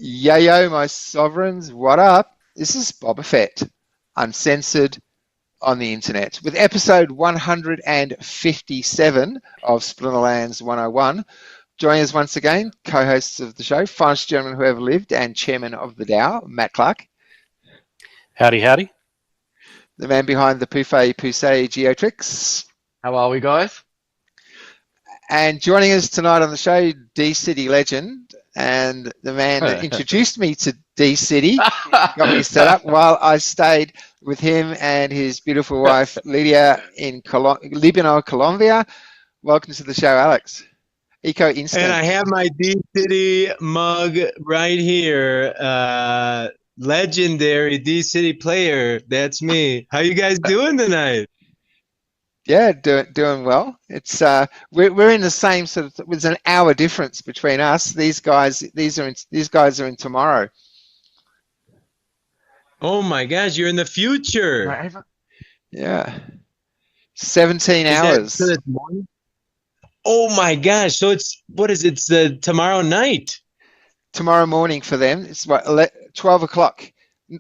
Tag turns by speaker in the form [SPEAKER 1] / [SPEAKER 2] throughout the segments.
[SPEAKER 1] Yo, my sovereigns, what up? This is Boba Fett, uncensored on the internet, with episode 157 of Splinterlands 101. Joining us once again, co-hosts of the show, finest gentleman who ever lived and chairman of the DAO, Matt Clark.
[SPEAKER 2] Howdy, howdy.
[SPEAKER 1] The man behind the Pouffet Geotrix.
[SPEAKER 3] How are we, guys?
[SPEAKER 1] And joining us tonight on the show, DCity legend, and the man that introduced me to DCity, got me set up while I stayed with him and his beautiful wife, Lydia, in Libano, Colombia. Welcome to the show, Alex. Eco Instinct.
[SPEAKER 4] And I have my DCity mug right here. Legendary DCity player. That's me. How you guys doing tonight?
[SPEAKER 1] Yeah, doing well. It's we're in the same sort of. There's an hour difference between us. These guys are in tomorrow.
[SPEAKER 4] Oh my gosh, you're in the future.
[SPEAKER 1] Yeah, 17 hours.
[SPEAKER 4] Oh my gosh! So it's what is it? It's the tomorrow night.
[SPEAKER 1] Tomorrow morning for them. It's what 12 o'clock,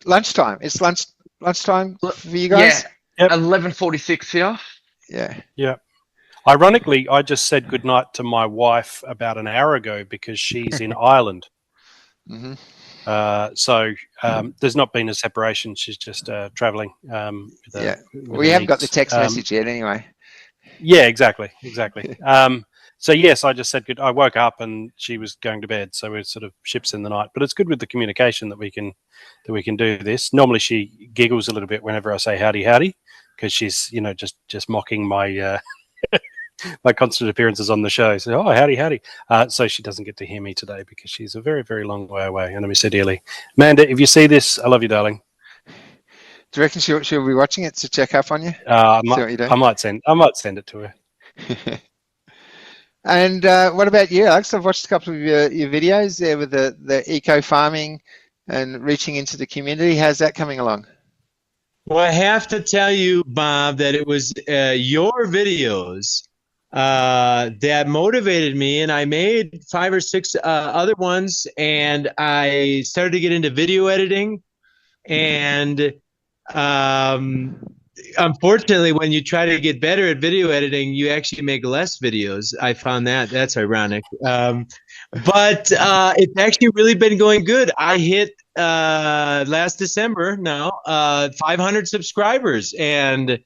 [SPEAKER 1] lunchtime. It's lunchtime for you guys.
[SPEAKER 3] Yeah, 11:46 here.
[SPEAKER 1] Yeah.
[SPEAKER 2] Ironically, I just said goodnight to my wife about an hour ago because she's in Ireland.
[SPEAKER 1] Mm-hmm.
[SPEAKER 2] So there's not been a separation. She's just traveling.
[SPEAKER 1] We haven't got the text message yet anyway.
[SPEAKER 2] Yeah, exactly. So yes, I just said good. I woke up and she was going to bed, so we're sort of ships in the night. But it's good with the communication that we can do this. Normally she giggles a little bit whenever I say howdy, because she's just mocking my my constant appearances on the show. So howdy. So she doesn't get to hear me today because she's a very, very long way away, and I miss her dearly. Amanda, if you see this, I love you, darling.
[SPEAKER 1] Do you reckon she'll be watching it to check up on you?
[SPEAKER 2] I might send it to her.
[SPEAKER 1] And what about you, Alex? I've watched a couple of your videos there with the eco farming and reaching into the community. How's that coming along?
[SPEAKER 4] Well, I have to tell you, Bob, that it was your videos that motivated me, and I made 5 or 6 other ones, and I started to get into video editing. And unfortunately, when you try to get better at video editing, you actually make less videos. I found that's ironic. But it's actually really been going good. I hit last December now 500 subscribers, and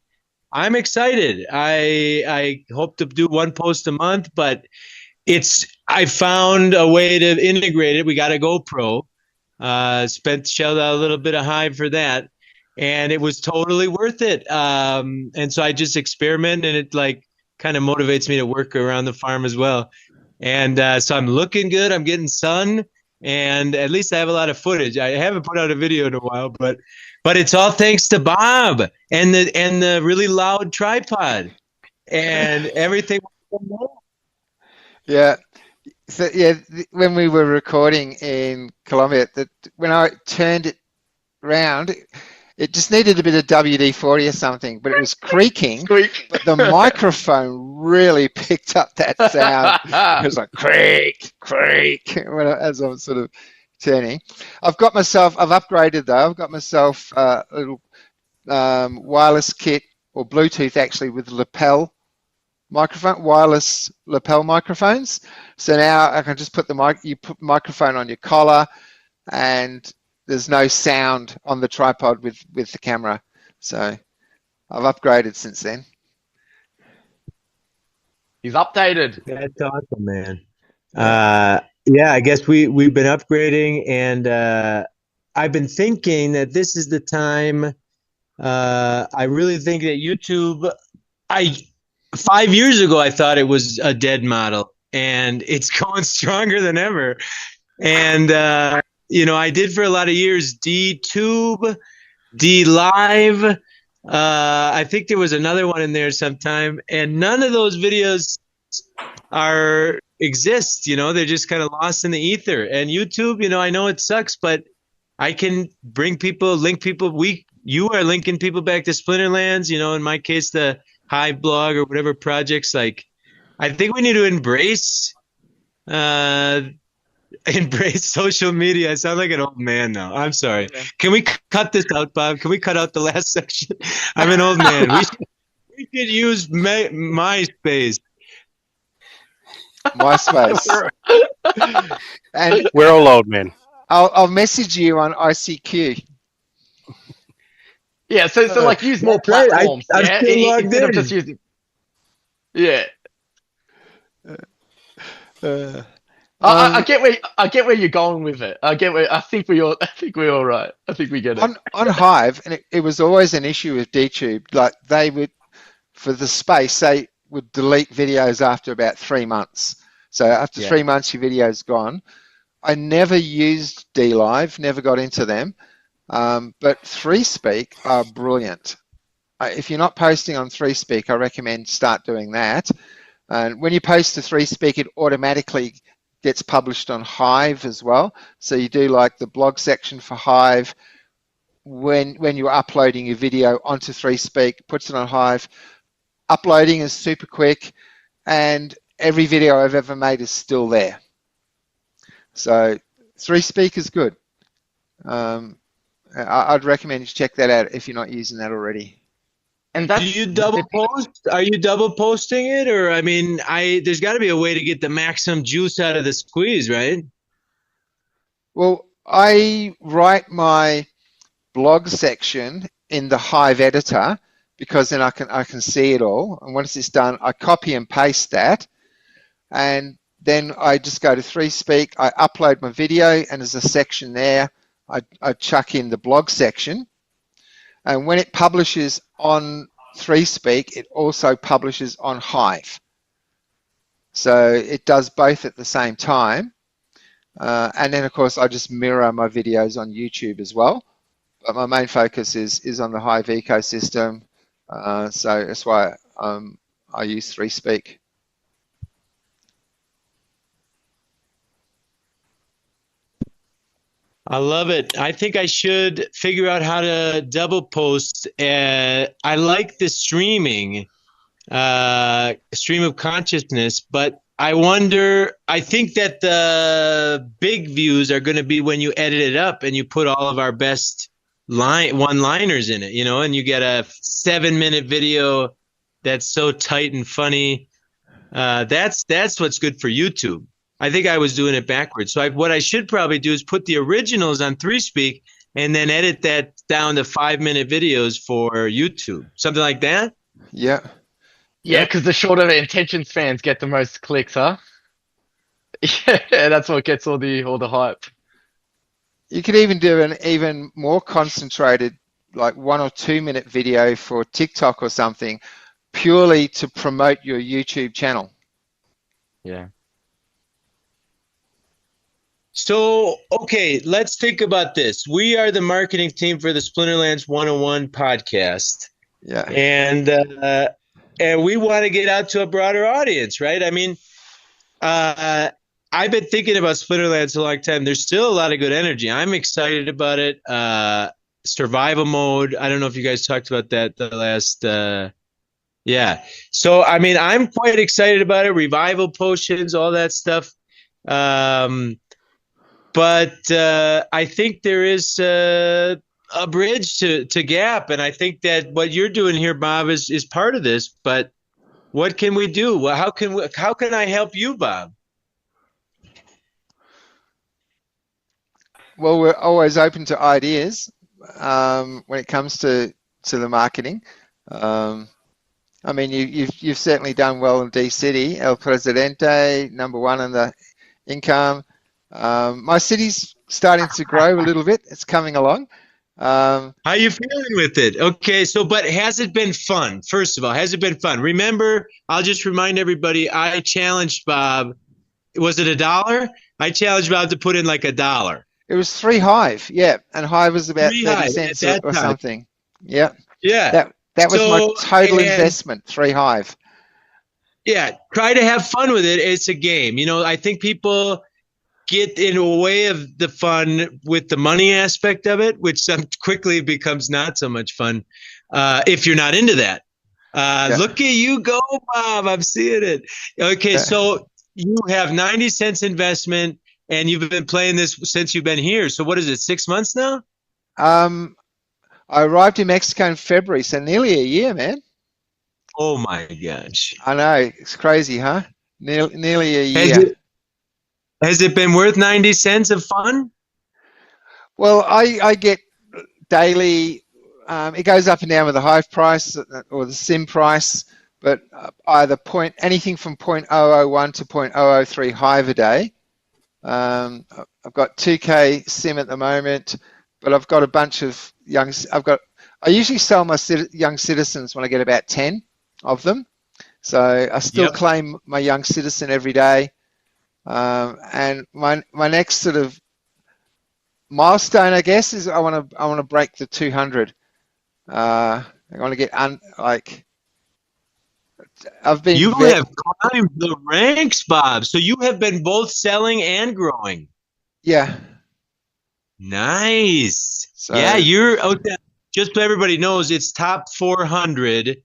[SPEAKER 4] I'm excited. I hope to do 1 post a month, but I found a way to integrate it. We got a GoPro. Shelled out a little bit of Hive for that, and it was totally worth it. And so I just experiment, and it kind of motivates me to work around the farm as well. And so I'm looking good. I'm getting sun, and at least I have a lot of footage. I haven't put out a video in a while, but it's all thanks to Bob and the really loud tripod and everything.
[SPEAKER 1] Yeah. So when we were recording in Colombia, when I turned it round, it just needed a bit of WD-40 or something, but it was creaking. But the microphone really picked up that sound. It was like creak as I was sort of turning. I've upgraded though. I've got myself a little wireless kit, or Bluetooth actually, with lapel microphone, wireless lapel microphones. So now I can just put you put microphone on your collar, and there's no sound on the tripod with the camera. So I've upgraded since then.
[SPEAKER 3] He's updated.
[SPEAKER 4] That's awesome, man. Yeah, I guess we've been upgrading, and I've been thinking that this is the time. I really think that YouTube. 5 years ago, I thought it was a dead model, and it's going stronger than ever. And I did for a lot of years DTube, DLive. I think there was another one in there sometime, and none of those videos exist. They're just kind of lost in the ether. And YouTube, I know it sucks, but I can link people. You are linking people back to Splinterlands. In my case, the Hive blog or whatever projects. I think we need to embrace Embrace social media. I sound like an old man now. I'm sorry.
[SPEAKER 3] Yeah.
[SPEAKER 4] Can we cut this out, Bob? Can we cut out the last section? I'm an old man. We should use MySpace.
[SPEAKER 1] MySpace. And
[SPEAKER 2] We're all old men.
[SPEAKER 1] I'll message you on ICQ.
[SPEAKER 3] Yeah, so like use more
[SPEAKER 4] That's right.
[SPEAKER 3] platforms.
[SPEAKER 4] I'm
[SPEAKER 3] Yeah,
[SPEAKER 4] still logged
[SPEAKER 3] instead of
[SPEAKER 4] in.
[SPEAKER 3] just using. Yeah,
[SPEAKER 1] Uh,
[SPEAKER 3] I
[SPEAKER 1] um,
[SPEAKER 3] get where you're going with it. I think we're all right. I think we get it.
[SPEAKER 1] on Hive, and it was always an issue with DTube. Like they would, for the space, they would delete videos after about 3 months. So after
[SPEAKER 3] Yeah.
[SPEAKER 1] 3 months, your video's gone. I never used DLive, never got into them, but 3Speak are brilliant. If you're not posting on 3Speak, I recommend start doing that. And when you post to 3Speak, it automatically gets published on Hive as well. So you do like the blog section for Hive. When you're uploading your video onto 3Speak, puts it on Hive. Uploading is super quick, and every video I've ever made is still there. So 3Speak is good. I'd recommend you check that out if you're not using that already.
[SPEAKER 3] And
[SPEAKER 4] Do
[SPEAKER 3] that's
[SPEAKER 4] you double post? Are you double posting it, or I mean, there's got to be a way to get the maximum juice out of the squeeze, right?
[SPEAKER 1] Well, I write my blog section in the Hive editor because then I can see it all. And once it's done, I copy and paste that, and then I just go to 3Speak. I upload my video, and there's a section there. I chuck in the blog section, and when it publishes on 3Speak, it also publishes on Hive. So it does both at the same time. And then, of course, I just mirror my videos on YouTube as well. But my main focus is on the Hive ecosystem. So that's why I use 3Speak.
[SPEAKER 4] I love it. I think I should figure out how to double post. I like the streaming, stream of consciousness, but I wonder, I think that the big views are going to be when you edit it up and you put all of our best one-liners in it, and you get a 7-minute video that's so tight and funny. That's what's good for YouTube. I think I was doing it backwards. So what I should probably do is put the originals on 3Speak and then edit that down to 5-minute videos for YouTube. Something like that?
[SPEAKER 1] Yeah.
[SPEAKER 3] Yeah, because the shorter attention spans get the most clicks, huh? Yeah, that's what gets all the hype.
[SPEAKER 1] You could even do an even more concentrated, like 1 or 2 minute video for TikTok or something, purely to promote your YouTube channel.
[SPEAKER 3] Yeah.
[SPEAKER 4] So, okay, let's think about this. We are the marketing team for the Splinterlands 101 podcast.
[SPEAKER 1] Yeah.
[SPEAKER 4] And we want to get out to a broader audience, right? I mean, I've been thinking about Splinterlands a long time. There's still a lot of good energy. I'm excited about it. Survival mode. I don't know if you guys talked about that the last yeah. So I mean, I'm quite excited about it. Revival potions, all that stuff. But I think there is a bridge to gap, and I think that what you're doing here, Bob, is part of this. But what can we do? Well, how can I help you, Bob?
[SPEAKER 1] Well, we're always open to ideas when it comes to the marketing. I mean, you've certainly done well in DCity, El Presidente, #1 in the income. My city's starting to grow a little bit. It's coming along.
[SPEAKER 4] How are you feeling with it? Okay, so but has it been fun? First of all, has it been fun? Remember, I'll just remind everybody, I challenged Bob. Was it $1? I challenged Bob to put in like $1.
[SPEAKER 1] It was 3 Hive, yeah, and Hive was about 30
[SPEAKER 4] Hive
[SPEAKER 1] cents
[SPEAKER 4] at that
[SPEAKER 1] or
[SPEAKER 4] time.
[SPEAKER 1] something. Yeah,
[SPEAKER 4] Yeah.
[SPEAKER 1] that was my
[SPEAKER 4] So,
[SPEAKER 1] total
[SPEAKER 4] and-
[SPEAKER 1] investment. 3 Hive.
[SPEAKER 4] Yeah, try to have fun with it. It's a game. I think people get in a way of the fun with the money aspect of it, which quickly becomes not so much fun if you're not into that. Look at you go, Bob. I'm seeing it. Okay, so you have 90 cents investment, and you've been playing this since you've been here. So what is it, 6 months now?
[SPEAKER 1] I arrived in Mexico in February, so nearly a year, man.
[SPEAKER 4] Oh my gosh.
[SPEAKER 1] I know, it's crazy, huh? Nearly a
[SPEAKER 4] Has
[SPEAKER 1] year.
[SPEAKER 4] it been worth 90 cents of fun?
[SPEAKER 1] Well, I get daily. It goes up and down with the Hive price or the SIM price, but either anything from 0.001 to 0.003 Hive a day. I've got 2K SIM at the moment, but I've got a bunch of I usually sell my young citizens when I get about 10 of them. So I still claim my young citizen every day. And my next sort of milestone, I guess, is I want to break the 200. I want to get I've been.
[SPEAKER 4] You have climbed the ranks, Bob. So you have been both selling and growing.
[SPEAKER 1] Yeah.
[SPEAKER 4] Nice.
[SPEAKER 1] So,
[SPEAKER 4] yeah, you're okay. Just so everybody knows, it's top 400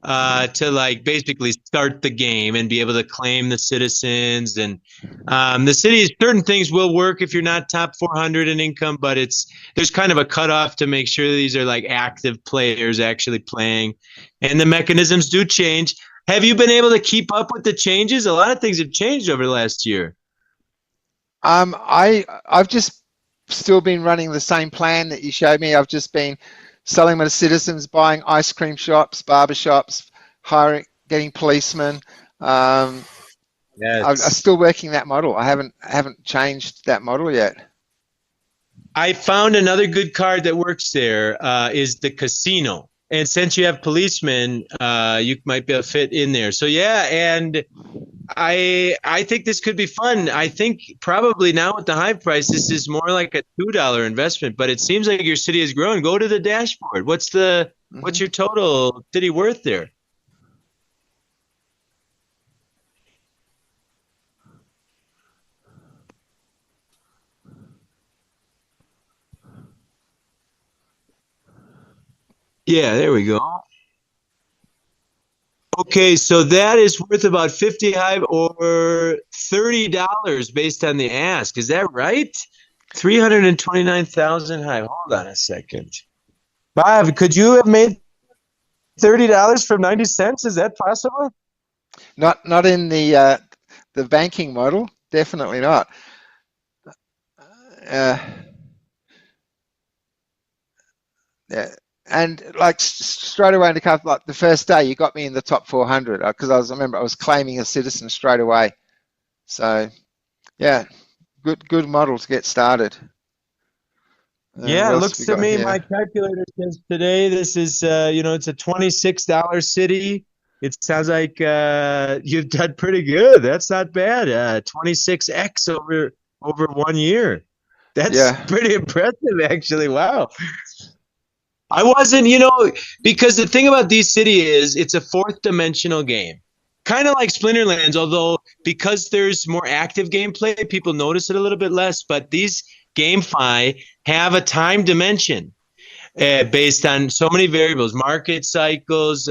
[SPEAKER 4] to like basically start the game and be able to claim the citizens. And the cities, certain things will work if you're not top 400 in income, but there's kind of a cutoff to make sure these are like active players actually playing. And the mechanisms do change. Have you been able to keep up with the changes? A lot of things have changed over the last year.
[SPEAKER 1] I've just still been running the same plan that you showed me. I've just been selling my citizens, buying ice cream shops, barber shops, getting policemen. I'm still working that model. I haven't changed that model yet.
[SPEAKER 4] I found another good card that works there is the casino. And since you have policemen, you might be able to fit in there. So yeah, and I think this could be fun. I think probably now with the Hive price, this is more like a $2 investment. But it seems like your city has grown. Go to the dashboard. What's your total city worth there? Yeah, there we go. Okay, so that is worth about 50 Hive or $30 based on the ask. Is that right? 329,000 Hive. Hold on a second. Bob, could you have made $30 from 90 cents? Is that possible?
[SPEAKER 1] Not in the banking model. Definitely not. Yeah. And like straight away in the first day, you got me in the top 400 because I remember I was claiming a citizen straight away. So, yeah, good model to get started.
[SPEAKER 4] Yeah, it looks to me, my calculator says today this is, it's a $26 city. It sounds like you've done pretty good. That's not bad. 26x over 1 year. That's pretty impressive, actually. Wow. I wasn't, because the thing about DCity is it's a fourth dimensional game. Kind of like Splinterlands, although because there's more active gameplay, people notice it a little bit less. But these GameFi have a time dimension based on so many variables, market cycles,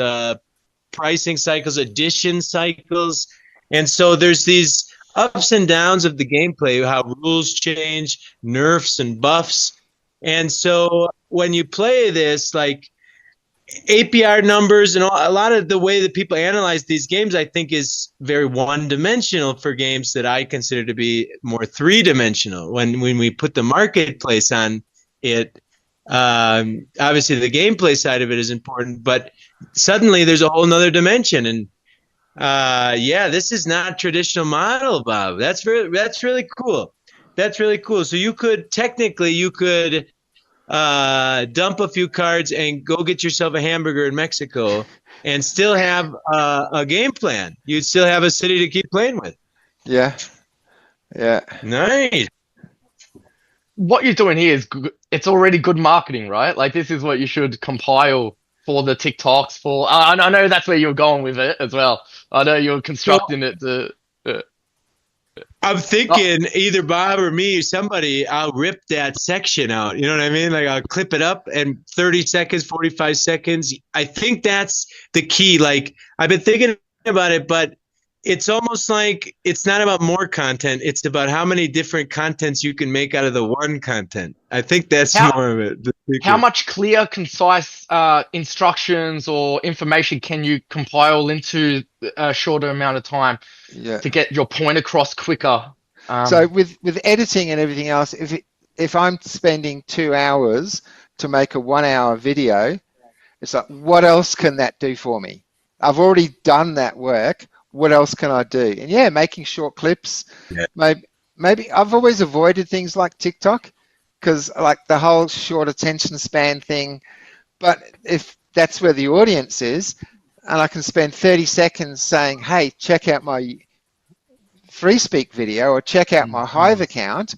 [SPEAKER 4] pricing cycles, addition cycles. And so there's these ups and downs of the gameplay, how rules change, nerfs and buffs. And so when you play this, like APR numbers and a lot of the way that people analyze these games, I think is very one-dimensional for games that I consider to be more three-dimensional. When we put the marketplace on it, obviously the gameplay side of it is important, but suddenly there's a whole nother dimension. And this is not traditional model, Bob. That's really cool. That's really cool. So you could dump a few cards and go get yourself a hamburger in Mexico and still have a game plan. You'd still have a city to keep playing with. Yeah. Nice.
[SPEAKER 3] What you're doing here is it's already good marketing, right? Like this is what you should compile for the TikToks for. I know that's where you're going with it as well. I know you're constructing it to.
[SPEAKER 4] I'm thinking either Bob or me, somebody, I'll rip that section out. You know what I mean? Like I'll clip it up and 30 seconds, 45 seconds. I think that's the key. Like I've been thinking about it, but it's almost like it's not about more content. It's about how many different contents you can make out of the one content. I think that's
[SPEAKER 3] How-
[SPEAKER 4] more of it.
[SPEAKER 3] How much clear, concise instructions or information can you compile into a shorter amount of time
[SPEAKER 1] Yeah.
[SPEAKER 3] to get your point across quicker?
[SPEAKER 1] So with editing and everything else, if I'm spending 2 hours to make a 1 hour video, it's like, what else can that do for me? I've already done that work. What else can I do? And yeah, making short clips.
[SPEAKER 4] Yeah.
[SPEAKER 1] Maybe I've always avoided things like TikTok because like the whole short attention span thing. But if that's where the audience is, and I can spend 30 seconds saying, hey, check out my free speak video or check out my Hive account.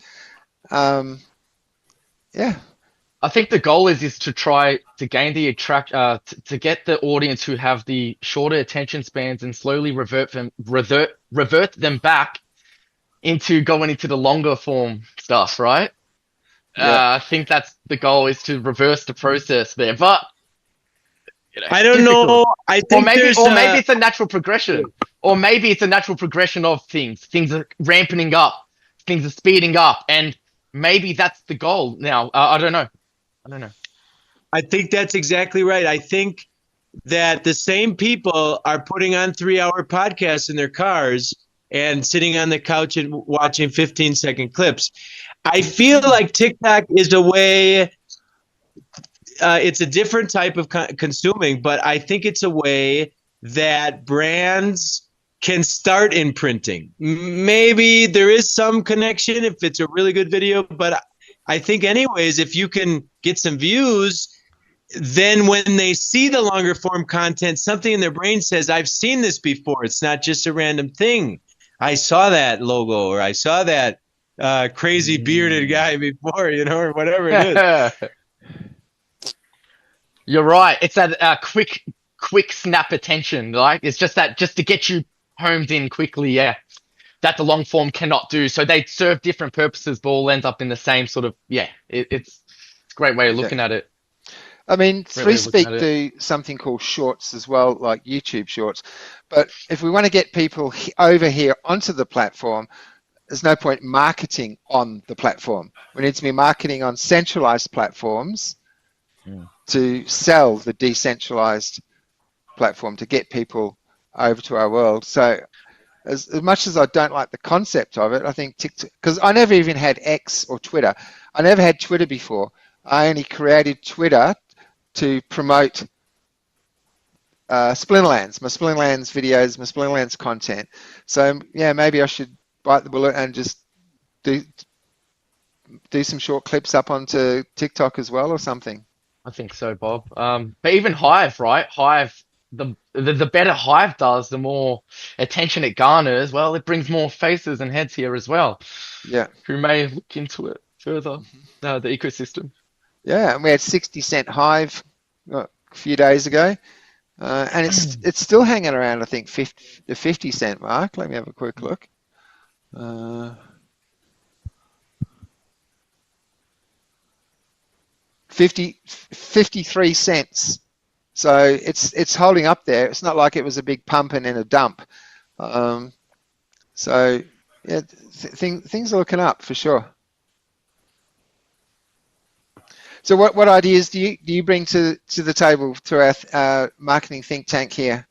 [SPEAKER 1] Yeah.
[SPEAKER 3] I think the goal is to try to gain the to get the audience who have the shorter attention spans and slowly revert them back into going into the longer form stuff, right?
[SPEAKER 1] Yeah.
[SPEAKER 3] I think that's the goal, is to reverse the process there. But
[SPEAKER 4] I don't
[SPEAKER 3] difficult.
[SPEAKER 4] know. I think
[SPEAKER 3] maybe it's a natural progression, or maybe it's a natural progression of things. Things are ramping up, things are speeding up, and maybe that's the goal now. I don't know.
[SPEAKER 4] I think that's exactly right. I think that the same people are putting on 3-hour podcasts in their cars and sitting on the couch and watching 15-second clips. I feel like TikTok is a way, it's a different type of consuming, but I think it's a way that brands can start imprinting. Maybe there is some connection if it's a really good video, but I think anyways, if you can get some views, then when they see the longer form content, something in their brain says, I've seen this before. It's not just a random thing. I saw that logo, or I saw that crazy bearded guy before, or whatever it is.
[SPEAKER 3] You're right. It's that quick snap attention. Like, it's just to get you homed in quickly. Yeah. That the long form cannot do. So they serve different purposes, but all ends up in the same sort of, it's a great way of looking at it.
[SPEAKER 1] I mean, Free Speak do something called shorts as well, like YouTube shorts. But if we want to get people over here onto the platform, there's no point marketing on the platform. We need to be marketing on centralized platforms to sell the decentralized platform to get people over to our world. So as much as I don't like the concept of it, I think TikTok, because I never even had X or Twitter. I never had Twitter before. I only created Twitter to promote Splinterlands, my Splinterlands videos, my Splinterlands content. So yeah, maybe I should bite the bullet and just do some short clips up onto TikTok as well or something.
[SPEAKER 3] I think so, Bob. But even Hive, right? Hive, the better Hive does, the more attention it garners. Well, it brings more faces and heads here as well.
[SPEAKER 1] Yeah.
[SPEAKER 3] Who may look into it further, the ecosystem.
[SPEAKER 1] Yeah, and we had 60-cent Hive a few days ago, and it's still hanging around, I think, the 50-cent mark. Let me have a quick look. 53 cents. So it's holding up there. It's not like it was a big pump and then a dump. So yeah, things are looking up for sure. So what ideas do you bring to the table to our marketing think tank here?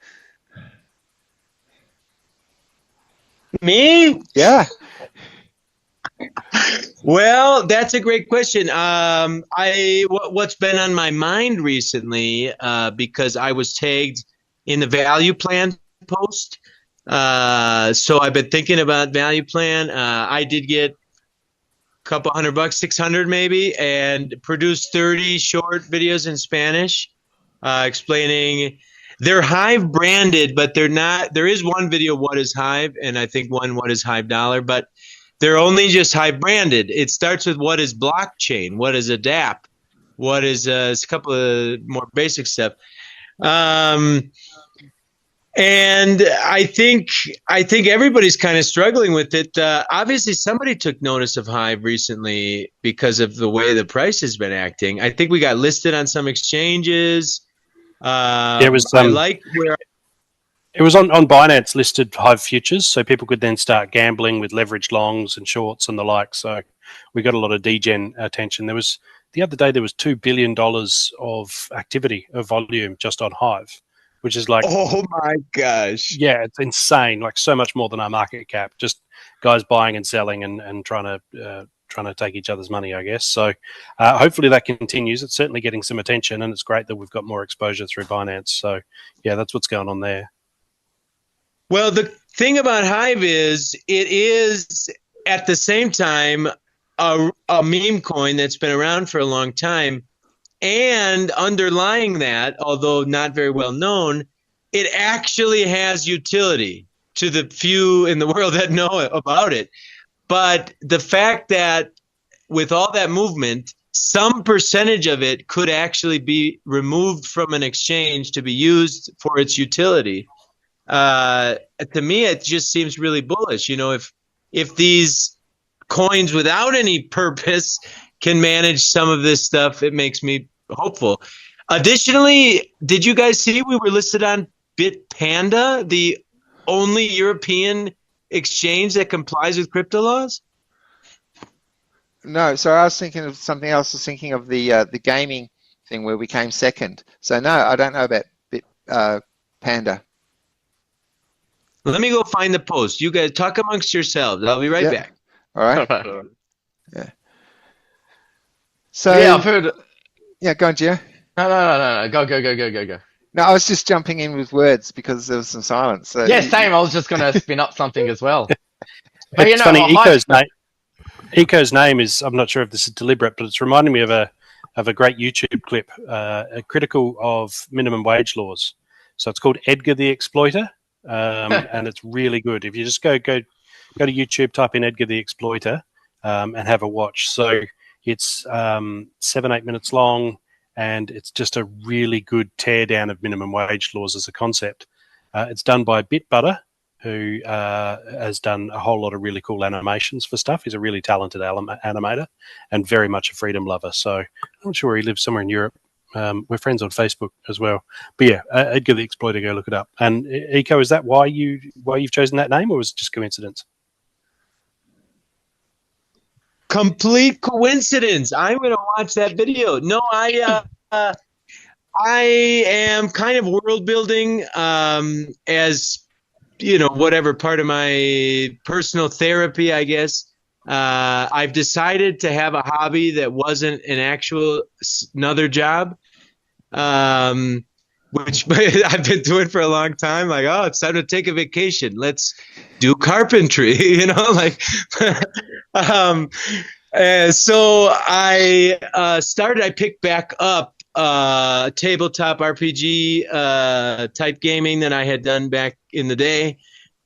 [SPEAKER 4] Me?
[SPEAKER 1] Yeah.
[SPEAKER 4] Well, that's a great question. What's been on my mind recently, because I was tagged in the value plan post. So I've been thinking about value plan. I did get a couple $100, 600 maybe, and produced 30 short videos in Spanish, explaining. They're Hive branded, but they're not. There is one video, What is Hive? And I think one, What is Hive dollar? But they're only just Hive branded. It starts with what is blockchain? What is a dApp? What is a couple of more basic stuff. And I think everybody's kind of struggling with it. Obviously, somebody took notice of Hive recently because of the way the price has been acting. I think we got listed on some exchanges.
[SPEAKER 2] It was
[SPEAKER 4] I like where.
[SPEAKER 2] It was on Binance listed Hive futures, so people could then start gambling with leveraged longs and shorts and the like. So we got a lot of degen attention. The other day there was $2 billion of activity of volume just on Hive, which is like,
[SPEAKER 4] Oh my gosh.
[SPEAKER 2] yeah, it's insane. Like so much more than our market cap. Just guys buying and selling and trying to take each other's money, I guess. So hopefully that continues. It's certainly getting some attention, and it's great that we've got more exposure through Binance. So yeah, that's what's going on there.
[SPEAKER 4] Well, the thing about Hive is it is at the same time a meme coin that's been around for a long time. And underlying that, although not very well known, it actually has utility to the few in the world that know about it. But the fact that with all that movement, some percentage of it could actually be removed from an exchange to be used for its utility. To me, it just seems really bullish. You know, if these coins without any purpose can manage some of this stuff, it makes me hopeful. Additionally, did you guys see we were listed on Bitpanda, the only European exchange that complies with crypto laws?
[SPEAKER 1] No, so I was thinking of something else. I was thinking of the gaming thing where we came second. So no, I don't know about Panda.
[SPEAKER 4] Let me go find the post. You guys talk amongst yourselves. I'll be right back.
[SPEAKER 1] All right. Yeah. So
[SPEAKER 3] Yeah, I've heard.
[SPEAKER 1] yeah, go on, Gio.
[SPEAKER 3] No. Go.
[SPEAKER 1] No, I was just jumping in with words because there was some silence. So
[SPEAKER 3] Yeah, same. I was just going to spin up something as well. But
[SPEAKER 2] It's funny. Eco's name is, I'm not sure if this is deliberate, but it's reminding me of a great YouTube clip, critical of minimum wage laws. So it's called Edgar the Exploiter, and it's really good. If you just go to YouTube, type in Edgar the Exploiter, and have a watch. So it's 7-8 minutes long, and it's just a really good teardown of minimum wage laws as a concept. It's done by Bitbutter, who has done a whole lot of really cool animations for stuff. He's a really talented animator and very much a freedom lover. So I'm not sure where he lives, somewhere in Europe. We're friends on Facebook as well. But yeah, Edgar the Exploiter, go look it up. And Eco, is that why you've chosen that name, or was it just coincidence?
[SPEAKER 4] Complete coincidence. I'm going to watch that video. No, I am kind of world building as, you know, whatever part of my personal therapy, I guess. I've decided to have a hobby that wasn't an actual another job, which I've been doing for a long time. Like, oh, it's time to take a vacation. Let's do carpentry, you know, like. So I picked back up tabletop RPG type gaming that I had done back in the day,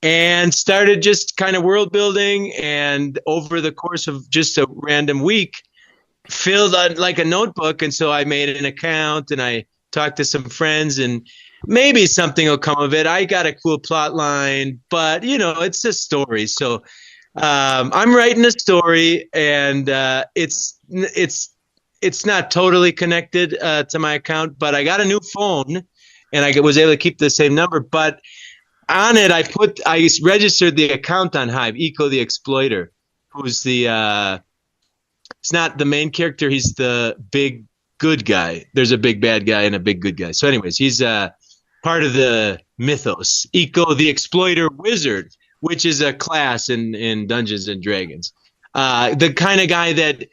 [SPEAKER 4] and started just kind of world building, and over the course of just a random week filled out like a notebook. And so I made an account and I talked to some friends, and maybe something will come of it. I got a cool plot line, but you know, it's a story. So I'm writing a story, and it's not totally connected to my account, but I got a new phone and I was able to keep the same number. But on it, I registered the account on Hive, Eco the Exploiter, who's it's not the main character. He's the big good guy. There's a big bad guy and a big good guy. So anyways, he's part of the mythos, Eco the Exploiter Wizard, which is a class in Dungeons and Dragons. The kind of guy that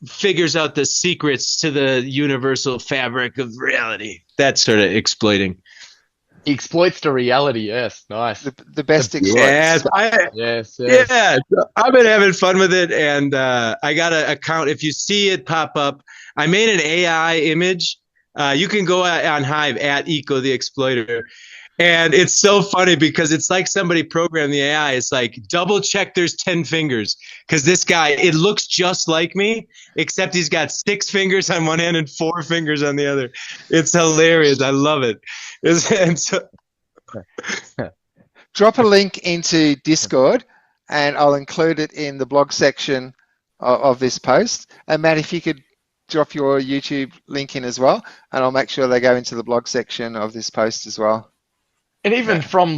[SPEAKER 4] figures out the secrets to the universal fabric of reality. That sort of exploiting.
[SPEAKER 3] He exploits the reality. Yes, nice.
[SPEAKER 1] The best exploits.
[SPEAKER 3] Yes.
[SPEAKER 4] Yeah, I've been having fun with it, and I got an account. If you see it pop up, I made an AI image. You can go on Hive at Eco the Exploiter. And it's so funny because it's like somebody programmed the AI. It's like, double check there's 10 fingers. Because this guy, it looks just like me, except he's got 6 fingers on one hand and 4 fingers on the other. It's hilarious. I love it.
[SPEAKER 1] Drop a link into Discord, and I'll include it in the blog section of this post. And Matt, if you could drop your YouTube link in as well, and I'll make sure they go into the blog section of this post as well.
[SPEAKER 3] And even from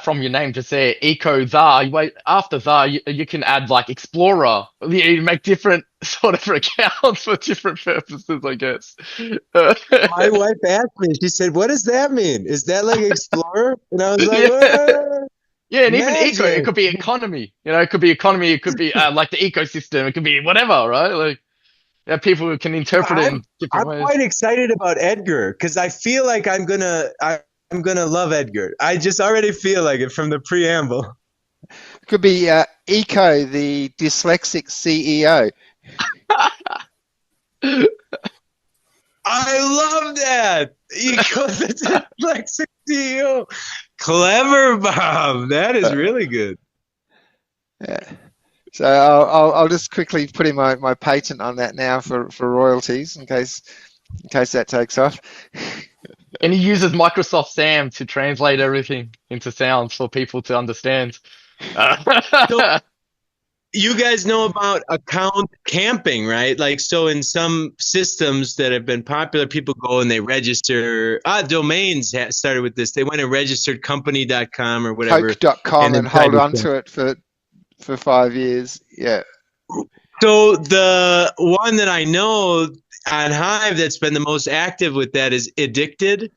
[SPEAKER 3] from your name, just say Eco Zar. Wait, after Zar, you can add like Explorer. You make different sort of accounts for different purposes, I guess.
[SPEAKER 4] My wife asked me. She said, "What does that mean? Is that like Explorer?" And I was like,
[SPEAKER 3] Yeah. Yeah, and even eco, it
[SPEAKER 4] "Magic."
[SPEAKER 3] could be economy. It could be economy. It could be like the ecosystem. It could be whatever, right? Like, yeah, people can interpret it in
[SPEAKER 4] I'm
[SPEAKER 3] different ways.
[SPEAKER 4] quite excited about Edgar because I feel like I'm gonna love Edgar. I just already feel like it from the preamble.
[SPEAKER 1] Could be Eco, the dyslexic CEO.
[SPEAKER 4] I love that. Eco the dyslexic CEO. Clever, Bob. That is really good.
[SPEAKER 1] Yeah. So I'll just quickly put in my patent on that now for royalties in case that takes off.
[SPEAKER 3] And he uses Microsoft Sam to translate everything into sounds for people to understand.
[SPEAKER 4] So, you guys know about account camping, right? Like, so in some systems that have been popular, people go and they register. Domains started with this. They went and registered company.com or whatever.
[SPEAKER 1] Coke.com and hold on
[SPEAKER 4] to
[SPEAKER 1] to it for 5 years. Yeah.
[SPEAKER 4] So the one that I know on Hive that's been the most active with that is Addicted.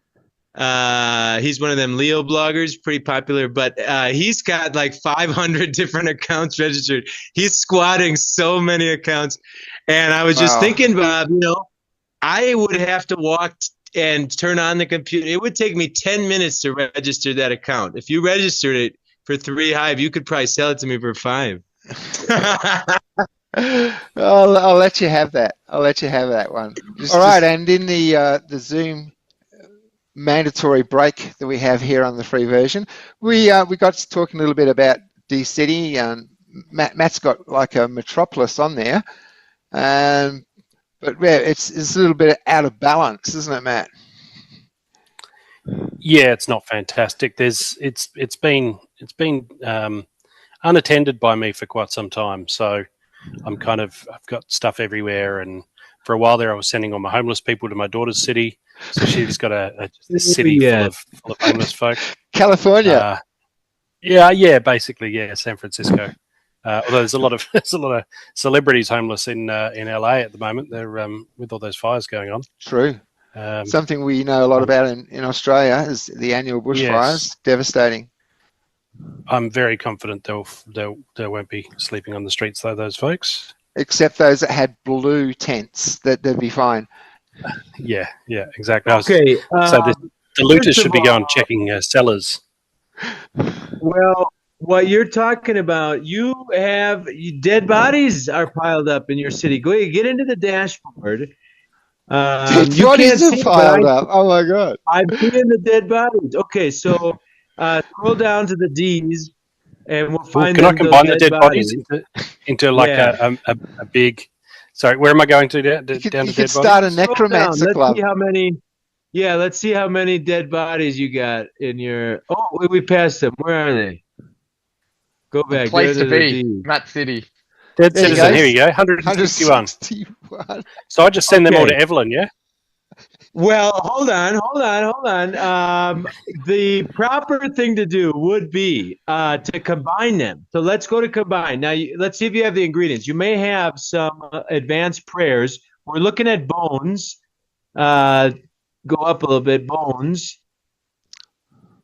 [SPEAKER 4] He's one of them Leo bloggers, pretty popular, but he's got like 500 different accounts registered. He's squatting so many accounts. And I was just thinking, Bob, I would have to walk and turn on the computer. It would take me 10 minutes to register that account. If you registered it for 3 Hive, you could probably sell it to me for 5.
[SPEAKER 1] I'll let you have that. I'll let you have that one. All right, and in the Zoom mandatory break that we have here on the free version, we got to talking a little bit about DCity, and Matt's got like a metropolis on there, but yeah, it's a little bit out of balance, isn't it, Matt?
[SPEAKER 2] Yeah, it's not fantastic. It's been unattended by me for quite some time, so I've got stuff everywhere, and for a while there I was sending all my homeless people to my daughter's city, so she's got a city full of homeless folk.
[SPEAKER 1] California.
[SPEAKER 2] Basically, San Francisco. Although there's a lot of celebrities homeless in LA at the moment. They're with all those fires going on.
[SPEAKER 1] True. Something we know a lot about in Australia is the annual bushfires. Yes. Devastating.
[SPEAKER 2] I'm very confident they won't be sleeping on the streets though, those folks.
[SPEAKER 1] Except those that had blue tents, they'd be fine.
[SPEAKER 2] Yeah, exactly.
[SPEAKER 4] Okay.
[SPEAKER 2] So the looters should be going checking cellars.
[SPEAKER 4] Well, what you're talking about, you have dead bodies are piled up in your city. Go ahead, get into the dashboard.
[SPEAKER 1] Dead bodies are piled up. Oh my God!
[SPEAKER 4] I'm seeing the dead bodies. Okay, so scroll down to the D's, and we'll find.
[SPEAKER 2] Can I combine the dead bodies into like a big? Sorry, where am I going to? Down to dead bodies. You could
[SPEAKER 1] start a necromancer club.
[SPEAKER 4] Let's see how many. Yeah, let's see how many dead bodies you got in your. Oh, we passed them. Where are they? Go back.
[SPEAKER 3] Place to be, Matt City.
[SPEAKER 2] Dead citizen. Here you go. 161. So I just send them all to Evelyn. Yeah.
[SPEAKER 4] Well, hold on. The proper thing to do would be to combine them. So let's go to combine. Now, let's see if you have the ingredients. You may have some advanced prayers. We're looking at bones. Go up a little bit. Bones.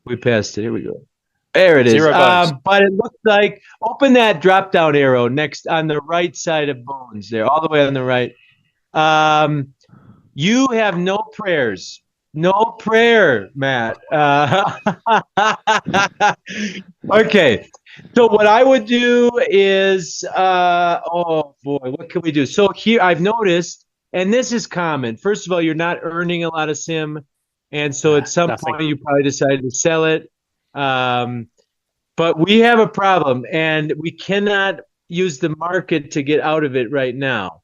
[SPEAKER 4] We passed it. Here we go. There it is.
[SPEAKER 2] 0 bones.
[SPEAKER 4] But it looks like, open that drop-down arrow next on the right side of bones there, all the way on the right. You have no prayers. No prayer, Matt. Okay. So what I would do is, oh boy, what can we do? So here I've noticed, and this is common. First of all, you're not earning a lot of sim. And so at some point you probably decided to sell it. But we have a problem, and we cannot use the market to get out of it right now.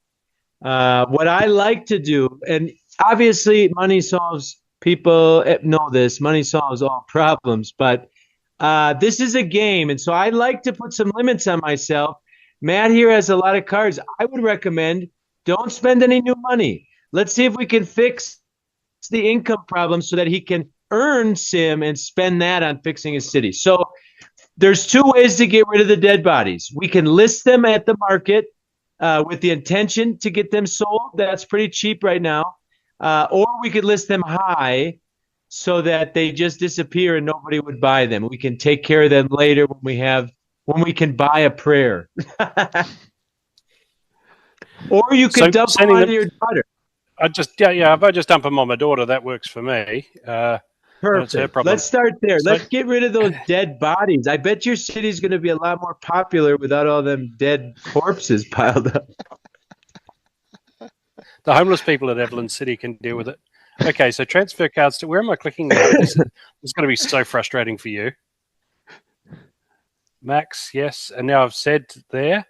[SPEAKER 4] What I like to do, and obviously money solves, people know this, money solves all problems, but this is a game, and so I like to put some limits on myself. Matt here has a lot of cards. I would recommend don't spend any new money. Let's see if we can fix the income problem so that he can earn sim and spend that on fixing a city. So there's two ways to get rid of the dead bodies. We can list them at the market with the intention to get them sold. That's pretty cheap right now. Or we could list them high so that they just disappear and nobody would buy them. We can take care of them later when we can buy a prayer. Or you could dump them on your daughter.
[SPEAKER 2] If I just dump them on my daughter, that works for me.
[SPEAKER 4] Perfect. Let's start there. Let's get rid of those dead bodies. I bet your city's going to be a lot more popular without all them dead corpses piled up.
[SPEAKER 2] The homeless people at Evelyn City can deal with it. Okay, so transfer cards to where am I clicking now? This is going to be so frustrating for you. Max, yes, and now I've said there,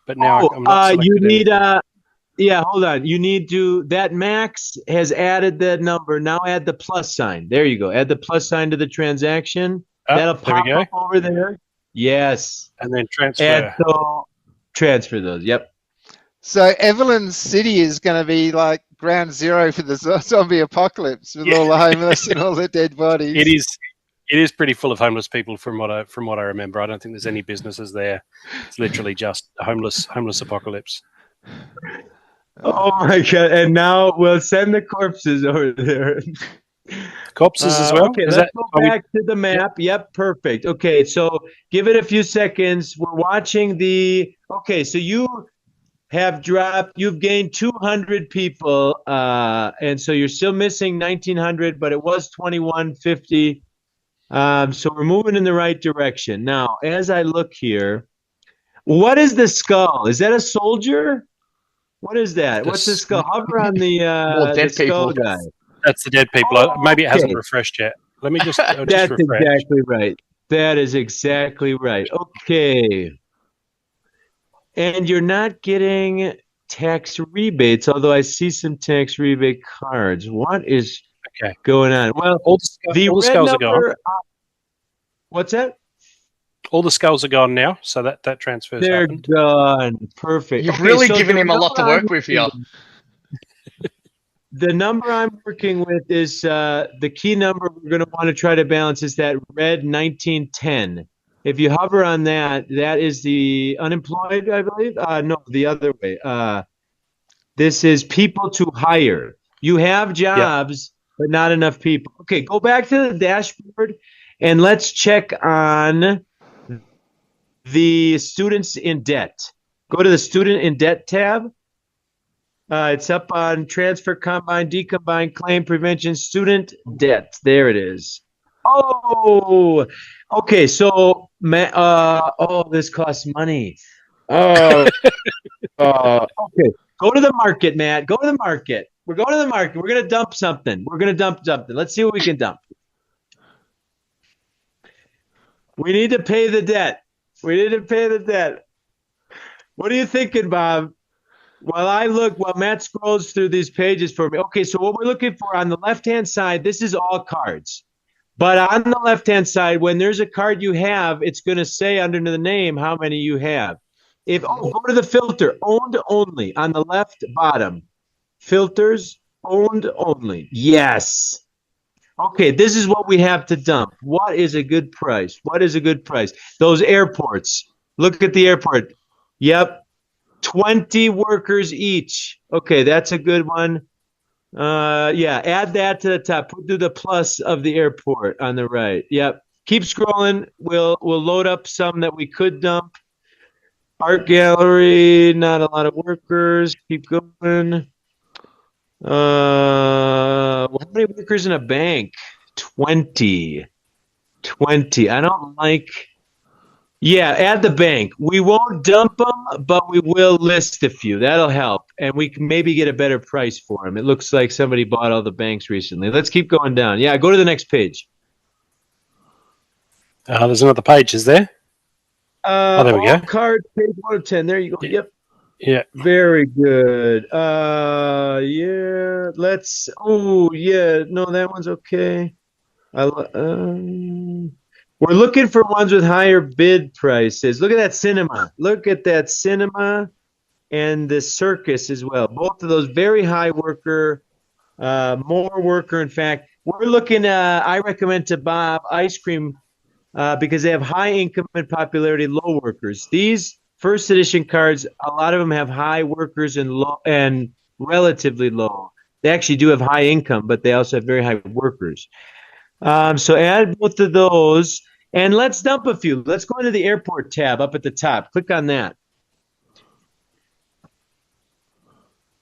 [SPEAKER 2] but now I'm not.
[SPEAKER 4] You need hold on. You need to. That Max has added that number. Now add the plus sign. There you go. Add the plus sign to the transaction. That'll pop up over there. Yes.
[SPEAKER 2] And then transfer.
[SPEAKER 4] Transfer those. Yep.
[SPEAKER 1] So Evelyn City is going to be like ground zero for the zombie apocalypse with all the homeless and all the dead bodies.
[SPEAKER 2] It is pretty full of homeless people from what I remember. I don't think there's any businesses there. It's literally just a homeless apocalypse.
[SPEAKER 4] Oh my God! And now we'll send the corpses over there.
[SPEAKER 2] Corpses as well.
[SPEAKER 4] Okay, let's go back to the map. Yep, perfect. Okay, so give it a few seconds. We're watching the. Okay, so you've gained 200 people, and so you're still missing 1,900, but it was 2,150. So we're moving in the right direction. Now, as I look here, what is the skull? Is that a soldier? What is that? What's the skull? Hover on the skull guy.
[SPEAKER 2] That's the dead people. Maybe it hasn't refreshed yet. Let me just refresh.
[SPEAKER 4] That's exactly right. That is exactly right. Okay. And you're not getting tax rebates, although I see some tax rebate cards. What is going on? Well,
[SPEAKER 2] all the skulls are gone.
[SPEAKER 4] What's that?
[SPEAKER 2] All the skulls are gone now, so that transfers.
[SPEAKER 4] They're
[SPEAKER 2] happened.
[SPEAKER 4] gone. Perfect.
[SPEAKER 3] You've really given him a lot to work with here.
[SPEAKER 4] The number I'm working with is the key number we're going to want to try to balance is that red 1910. If you hover on that, that is the unemployed, I believe. No, the other way. This is people to hire. You have jobs, but not enough people. Okay, go back to the dashboard and let's check on the students in debt. Go to the student in debt tab. It's up on transfer, combine, decombine, claim, prevention, student debt. There it is. Oh, okay. So, this costs money. Okay. Go to the market, Matt. Go to the market. We're going to the market. We're going to dump something. Let's see what we can dump. We need to pay the debt. What are you thinking, Bob? While Matt scrolls through these pages for me. Okay, so what we're looking for on the left-hand side, this is all cards. But on the left-hand side, when there's a card you have, it's going to say under the name how many you have. Go to the filter, owned only, on the left bottom. Filters, owned only. Yes. Okay, this is what we have to dump. What is a good price? Those airports. Look at the airport. Yep. 20 workers each. Okay, that's a good one. Add that to the top. Do the plus of the airport on the right. Yep. Keep scrolling. We'll load up some that we could dump. Art gallery, not a lot of workers. Keep going. How many workers in a bank? 20. I don't like. Yeah, add the bank. We won't dump them, but we will list a few. That'll help. And we can maybe get a better price for them. It looks like somebody bought all the banks recently. Let's keep going down. Yeah, go to the next page.
[SPEAKER 2] There's another page, is there? There we go.
[SPEAKER 4] Card, page 1 of 10. There you go. Yep.
[SPEAKER 2] Yeah.
[SPEAKER 4] Very good. Let's. Oh, yeah. No, that one's okay. We're looking for ones with higher bid prices. Look at that cinema. And the circus as well. Both of those very high worker, more worker. In fact, we're looking. I recommend to Bob ice cream because they have high income and popularity, low workers. These first edition cards, a lot of them have high workers and low and relatively low. They actually do have high income, but they also have very high workers. So add both of those, and let's dump a few. Let's go into the airport tab up at the top. Click on that.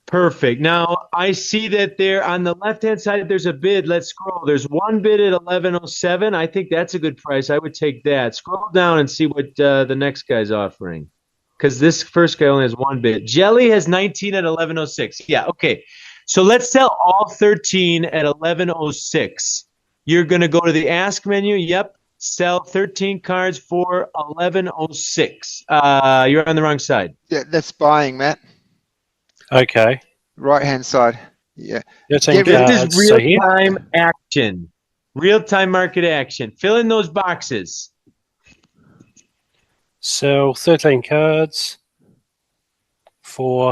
[SPEAKER 4] Perfect. Now I see that there on the left-hand side, there's a bid. Let's scroll. There's one bid at 1107. I think that's a good price. I would take that. Scroll down and see what the next guy's offering. Because this first guy only has one bid. Jelly has 19 at 1106. Yeah, okay. So let's sell all 13 at 1106. You're going to go to the ask menu. Yep. Sell 13 cards for 1106. You're on the wrong side.
[SPEAKER 1] Yeah, that's buying, Matt.
[SPEAKER 2] Okay.
[SPEAKER 1] Right-hand side. Yeah.
[SPEAKER 4] This is real-time action. Real-time market action. Fill in those boxes.
[SPEAKER 2] Sell 13 cards for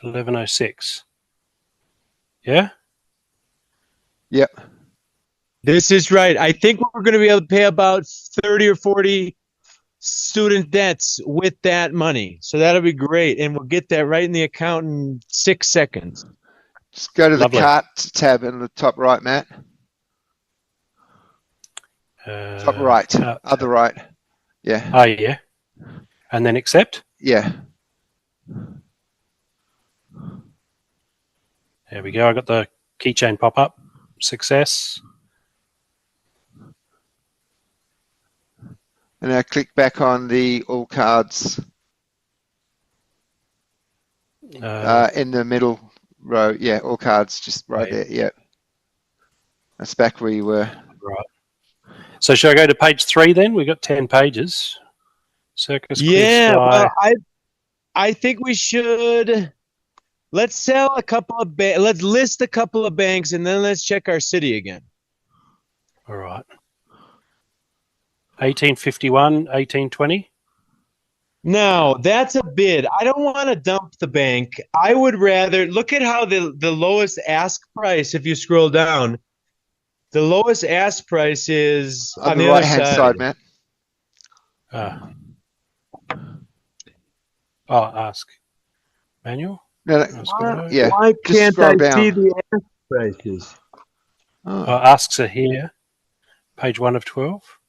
[SPEAKER 2] 1106. Yeah?
[SPEAKER 1] Yep.
[SPEAKER 4] This is right. I think we're going to be able to pay about 30 or 40 student debts with that money. So that'll be great. And we'll get that right in the account in 6 seconds.
[SPEAKER 1] Just go to
[SPEAKER 2] Lovely.
[SPEAKER 1] the cart tab in the top right, Matt. Top right. Other right. Yeah.
[SPEAKER 2] Oh, yeah. And then accept?
[SPEAKER 1] Yeah.
[SPEAKER 2] There we go. I got the keychain pop up. Success.
[SPEAKER 1] And now click back on the all cards in the middle row. Yeah, all cards just right there. Yeah. That's back where you were.
[SPEAKER 2] Right. So should I go to page 3 then? We've got 10 pages. Circus.
[SPEAKER 4] Yeah, well, I think we should. Let's sell a couple of let's list a couple of banks and then let's check our city again.
[SPEAKER 2] All right. 1851, 1820.
[SPEAKER 4] No, that's a bid. I don't want to dump the bank. I would rather look at how the lowest ask price, if you scroll down, the lowest ask price is
[SPEAKER 1] on the right-hand side, Matt.
[SPEAKER 2] Ask. Manual?
[SPEAKER 1] No, yeah.
[SPEAKER 4] Why can't I
[SPEAKER 1] down.
[SPEAKER 4] see the ask prices?
[SPEAKER 2] Asks are here. Page 1 of 12.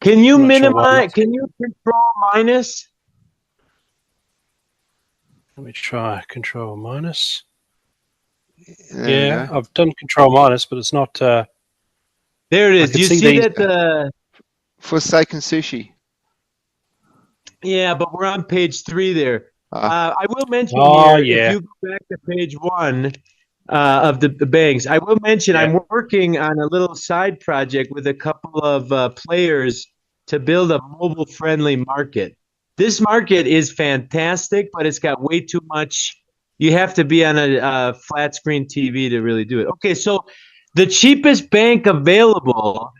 [SPEAKER 4] Can you minimize? Can you control minus?
[SPEAKER 2] Let me try control minus.
[SPEAKER 1] Yeah,
[SPEAKER 2] I've done control minus, but it's not.
[SPEAKER 4] There it is. Do you see that the
[SPEAKER 1] Forsaken Sushi?
[SPEAKER 4] Yeah, but we're on page 3 there. I will mention if you go back to page 1 of the banks, I will mention I'm working on a little side project with a couple of players to build a mobile-friendly market. This market is fantastic, but it's got way too much. You have to be on a flat screen TV to really do it. Okay, so the cheapest bank available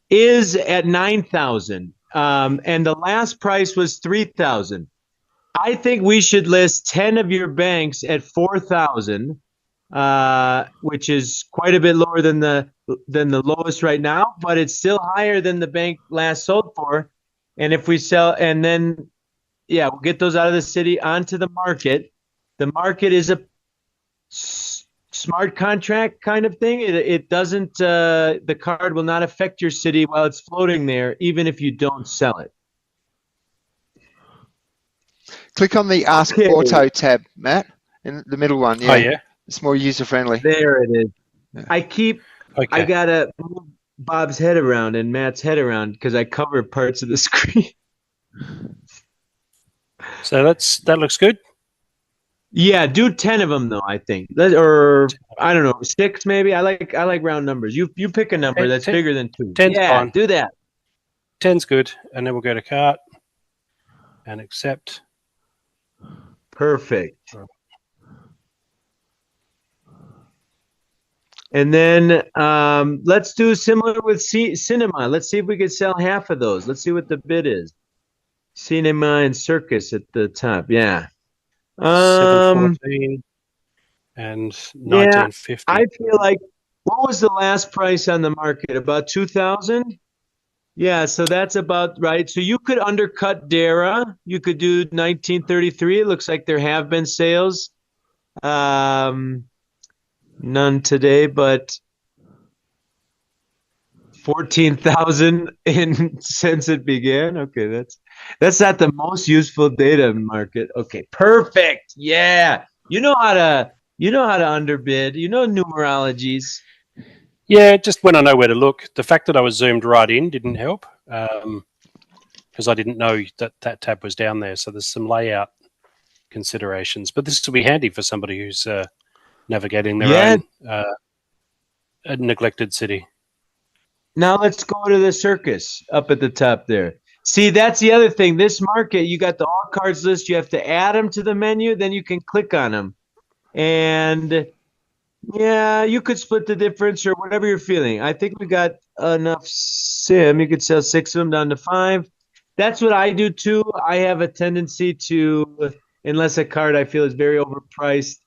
[SPEAKER 4] is at 9,000, and the last price was 3,000. I think we should list 10 of your banks at 4,000, which is quite a bit lower than the lowest right now, but it's still higher than the bank last sold for. And if we sell, and then we'll get those out of the city onto the market. The market is a smart contract kind of thing. It doesn't. The card will not affect your city while it's floating there, even if you don't sell it. Click
[SPEAKER 1] on the Ask Auto tab, Matt, in the middle one. Yeah.
[SPEAKER 2] Oh, yeah.
[SPEAKER 1] It's more user-friendly.
[SPEAKER 4] There it is. Yeah. I got to move Bob's head around and Matt's head around because I cover parts of the screen.
[SPEAKER 2] So that looks good.
[SPEAKER 4] Yeah, do 10 of them though, I think. Or I don't know, 6 maybe. I like round numbers. You pick a number that's bigger than 2.
[SPEAKER 2] 10's fine.
[SPEAKER 4] Do that.
[SPEAKER 2] 10's good. And then we'll go to cart and accept.
[SPEAKER 4] Perfect. And then let's do similar with cinema. Let's see if we could sell half of those. Let's see what the bid is. Cinema and circus at the top. Yeah.
[SPEAKER 2] 714 and 1950.
[SPEAKER 4] I feel like What was the last price on the market? About 2,000? Yeah, so that's about right. So you could undercut Dara. You could do 1933. It looks like there have been sales. None today, but 14,000 in since it began. Okay, that's not the most useful data market. Okay, perfect. Yeah. You know how to underbid. You know numerologies.
[SPEAKER 2] Yeah, just when I know where to look. The fact that I was zoomed right in didn't help because I didn't know that tab was down there. So there's some layout considerations. But this will be handy for somebody who's navigating their
[SPEAKER 4] Yeah.
[SPEAKER 2] own neglected city.
[SPEAKER 4] Now let's go to the circus up at the top there. See, that's the other thing. This market, you got the all cards list. You have to add them to the menu, then you can click on them. And yeah, you could split the difference or whatever you're feeling. I think we got enough sim. You could sell 6 of them down to 5. That's what I do too. I have a tendency to, unless a card I feel is very overpriced,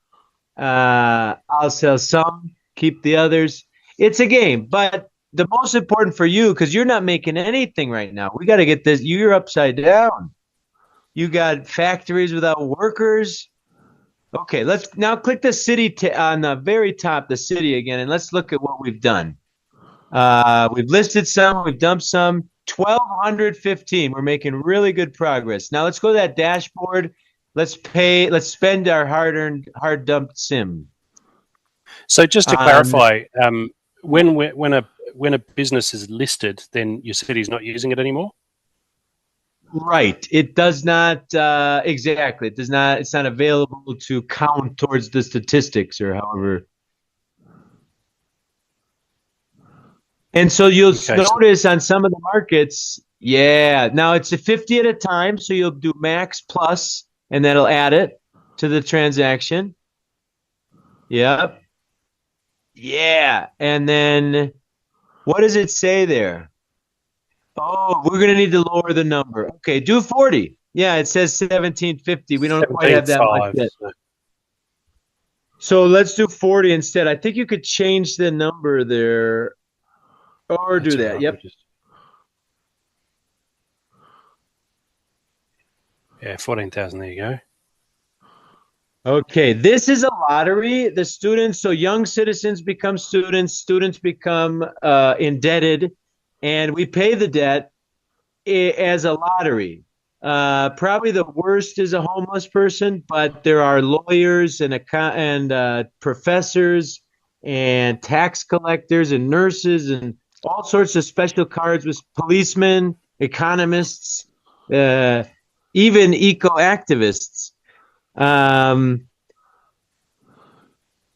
[SPEAKER 4] I'll sell some, keep the others. It's a game, but the most important for you, because you're not making anything right now. We got to get this. You're upside down. You got factories without workers. Okay, let's now click the city on the very top, the city again, and let's look at what we've done. We've listed some, we've dumped some. 1,215. We're making really good progress. Now let's go to that dashboard. Let's spend our hard dumped sim.
[SPEAKER 2] So just to clarify, when a business is listed, then your city's not using it anymore?
[SPEAKER 4] Right. It does not exactly. It does not. It's not available to count towards the statistics or however. And so you'll notice on some of the markets, yeah. Now it's a 50 at a time, so you'll do max plus, and that'll add it to the transaction. Yep. Yeah. And then what does it say there? Oh, we're going to need to lower the number. Okay, do 40. Yeah, it says 1750. We don't quite have that much yet. So let's do 40 instead. I think you could change the number there or do that. Yep.
[SPEAKER 2] Yeah, 14,000. There you go.
[SPEAKER 4] Okay, this is a lottery. The students, so young citizens become students become indebted, and we pay the debt as a lottery. Probably the worst is a homeless person, but there are lawyers and professors and tax collectors and nurses and all sorts of special cards with policemen, economists, even eco-activists.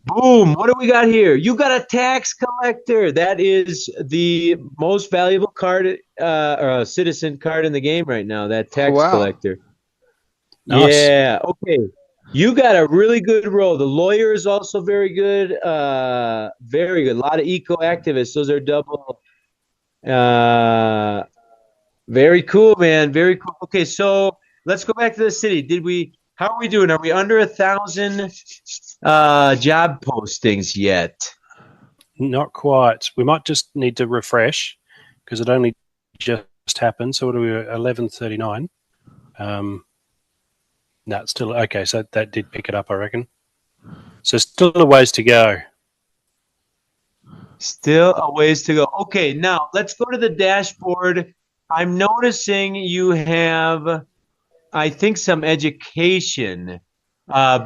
[SPEAKER 4] Boom. What do we got here? You got a tax collector. That is the most valuable card, or citizen card in the game right now, that tax collector. Nice. Yeah. Okay. You got a really good role. The lawyer is also very good. Very good. A lot of eco-activists. Those are double. Very cool, man. Very cool. Okay, so let's go back to the city. How are we doing? Are we under 1,000 job postings yet?
[SPEAKER 2] Not quite. We might just need to refresh because it only just happened. So what are we? 11:39. No, it's still okay. So that did pick it up, I reckon. So still a ways to go.
[SPEAKER 4] Still a ways to go. Okay, now let's go to the dashboard. I'm noticing you have, I think, some education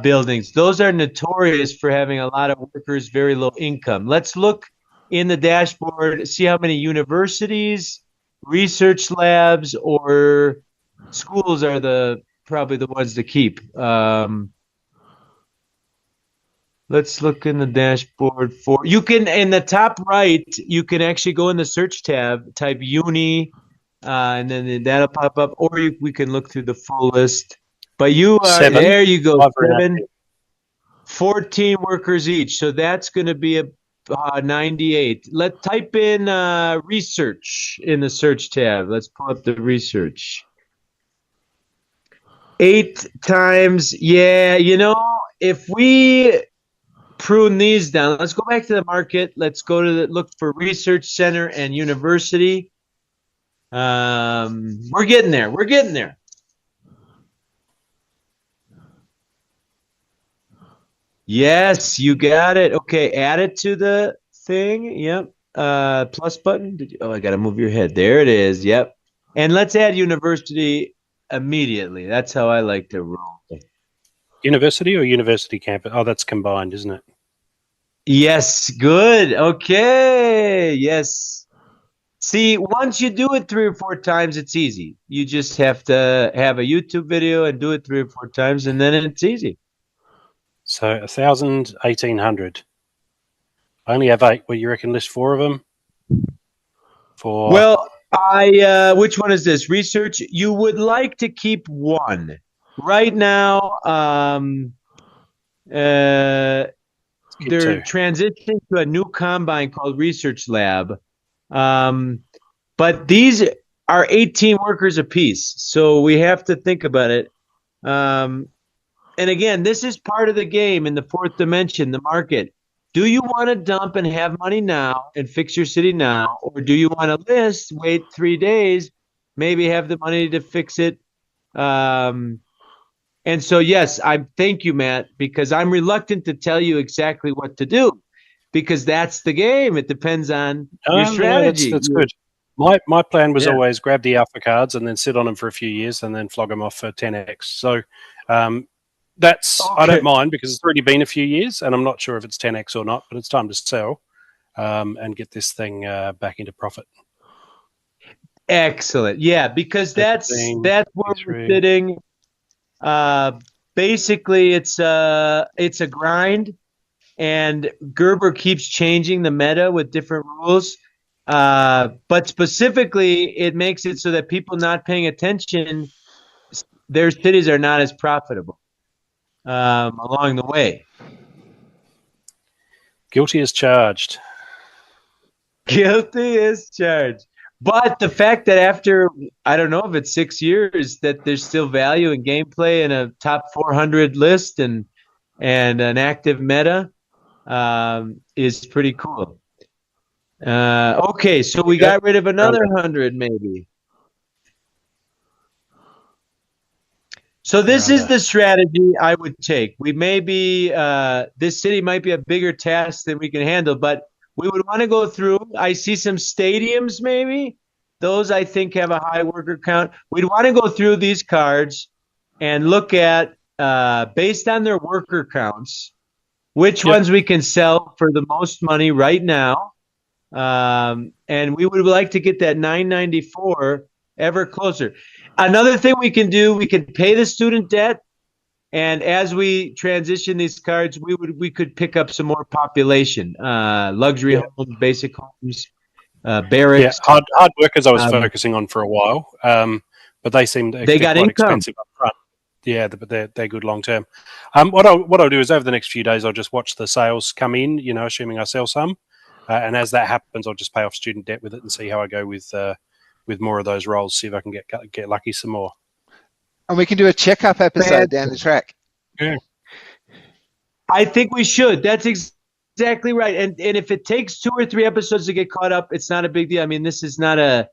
[SPEAKER 4] buildings. Those are notorious for having a lot of workers, very low income. Let's look in the dashboard, see how many universities, research labs, or schools are probably the ones to keep. Let's look in the dashboard you can, in the top right, you can actually go in the search tab, type uni, and then that'll pop up, or we can look through the full list. But there you go, 14 workers each. So that's going to be 98. Let's type in research in the search tab. Let's pull up the research. 8 times, yeah, if we prune these down. Let's go back to the market. Let's go to look for research center and university. We're getting there. We're getting there. Yes, you got it. Okay, add it to the thing. Yep. Plus button. I got to move your head. There it is. Yep. And let's add university immediately. That's how I like to roll.
[SPEAKER 2] University or university campus? Oh, that's combined, isn't it?
[SPEAKER 4] Yes, good. Okay. Yes. See, once you do it 3 or 4 times, it's easy. You just have to have a YouTube video and do it 3 or 4 times, and then it's easy.
[SPEAKER 2] So 1,000, 1,800. I only have 8. Well, you reckon list 4 of them?
[SPEAKER 4] Well, which one is this? Research. You would like to keep 1 right now. They're transitioning to a new combine called Research Lab. But these are 18 workers apiece, so we have to think about it. And again, this is part of the game in the 4th dimension, the market. Do you want to dump and have money now and fix your city now, or do you want to list, wait 3 days, maybe have the money to fix it? And so, yes, thank you, Matt, because I'm reluctant to tell you exactly what to do, because that's the game. It depends on your strategy.
[SPEAKER 2] That's good. My plan was always grab the alpha cards and then sit on them for a few years and then flog them off for 10x. So that's okay. I don't mind because it's already been a few years and I'm not sure if it's 10x or not, but it's time to sell and get this thing back into profit.
[SPEAKER 4] Excellent. Yeah, because that's where we're sitting. Basically, it's a grind, and Gerber keeps changing the meta with different rules. But specifically, it makes it so that people not paying attention, their cities are not as profitable along the way.
[SPEAKER 2] Guilty as charged.
[SPEAKER 4] Guilty as charged. But the fact that after, I don't know if it's 6 years, that there's still value in gameplay in a top 400 list and an active meta is pretty cool. Okay, so we got rid of another 100 maybe. So this is the strategy I would take. We may be, this city might be a bigger task than we can handle, but we would want to go through. I see some stadiums maybe. Those I think have a high worker count. We'd want to go through these cards and look at, based on their worker counts, which ones we can sell for the most money right now. And we would like to get that 994 ever closer. Another thing we can do, we can pay the student debt. And as we transition these cards, we could pick up some more population, luxury homes, basic homes, barracks.
[SPEAKER 2] Yeah, hard workers I was focusing on for a while, but they seem
[SPEAKER 4] they got
[SPEAKER 2] quite
[SPEAKER 4] income.
[SPEAKER 2] Expensive up front. Yeah, but they're good long term. What I'll do is over the next few days I'll just watch the sales come in. You know, assuming I sell some, and as that happens, I'll just pay off student debt with it and see how I go with more of those rolls. See if I can get lucky some more.
[SPEAKER 1] And we can do a checkup episode down the track.
[SPEAKER 2] Yeah.
[SPEAKER 4] I think we should. That's exactly right. And if it takes 2 or 3 episodes to get caught up, it's not a big deal. I mean, this is not a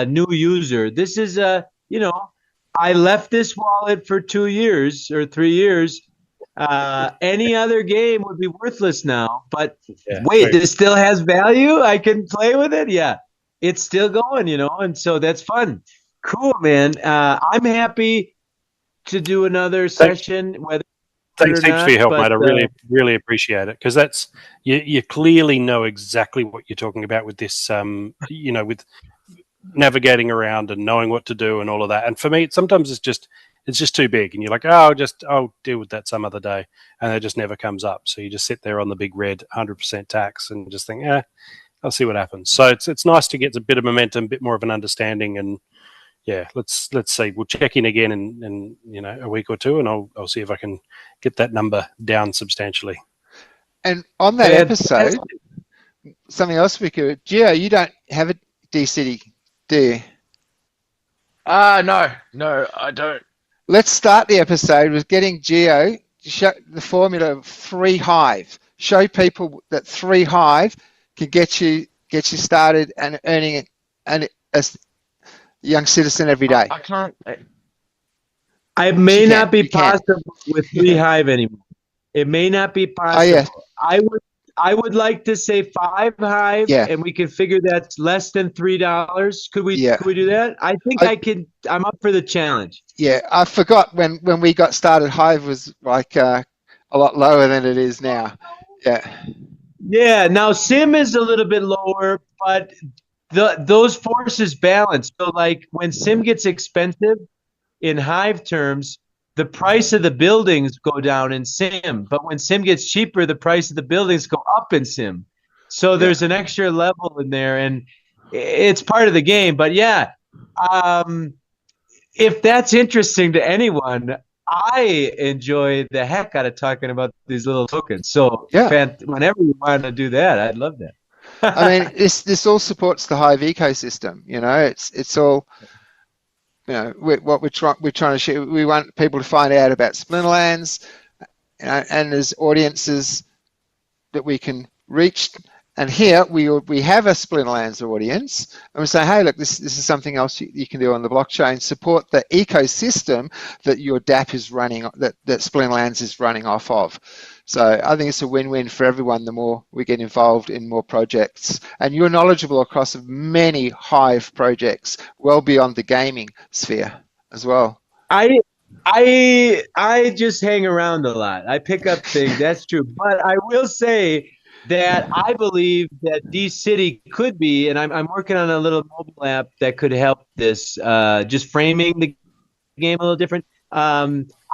[SPEAKER 4] new user. This is I left this wallet for 2 years or 3 years. Any other game would be worthless now. But wait, this still has value? I can play with it? Yeah. It's still going, and so that's fun. Cool, man. I'm happy to do another session.
[SPEAKER 2] Thanks for your help, mate. I really appreciate it because that's you clearly know exactly what you're talking about with this. With navigating around and knowing what to do and all of that. And for me, sometimes it's just too big, and you're like, I'll deal with that some other day, and it just never comes up. So you just sit there on the big red 100% tax and just think, I'll see what happens. So it's nice to get a bit of momentum, a bit more of an understanding, and let's see. We'll check in again in a week or two, and I'll see if I can get that number down substantially. And on that episode, something else we could. Gio, you don't have a DCity, do you?
[SPEAKER 3] No, I don't.
[SPEAKER 1] Let's start the episode with getting Gio show the formula of free Hive. Show people that free Hive can get you started and earning it, and as a young citizen every day.
[SPEAKER 3] I can't.
[SPEAKER 4] It may
[SPEAKER 1] You
[SPEAKER 4] not
[SPEAKER 1] can,
[SPEAKER 4] be possible with free Hive anymore. It may not be possible.
[SPEAKER 1] Oh, yeah.
[SPEAKER 4] I would like to say 5 Hive,
[SPEAKER 1] Yeah.
[SPEAKER 4] and we can figure that's less than $3. Could we do that? I think I could. I'm up for the challenge.
[SPEAKER 1] Yeah, I forgot when we got started, Hive was like a lot lower than it is now. Yeah.
[SPEAKER 4] Yeah. Now Sim is a little bit lower, but those forces balance. So like when Sim gets expensive in Hive terms, the price of the buildings go down in Sim, but when Sim gets cheaper, the price of the buildings go up in Sim. So there's an extra level in there, and it's part of the game. But yeah, if that's interesting to anyone, I enjoy the heck out of talking about these little tokens. So whenever you want to do that, I'd love that.
[SPEAKER 1] I mean, this all supports the Hive ecosystem. You know, it's all. You know, what we're trying to share. We want people to find out about Splinterlands, you know, and there's audiences that we can reach. And here we have a Splinterlands audience, and we say, hey, look, this is something else you can do on the blockchain. Support the ecosystem that your DApp is running, that Splinterlands is running off of. So I think it's a win-win for everyone. The more we get involved in more projects, and you're knowledgeable across many Hive projects, well beyond the gaming sphere as well.
[SPEAKER 4] I just hang around a lot. I pick up things. That's true, but I will say that I believe that DCity could be, and I'm working on a little mobile app that could help this, just framing the game a little different.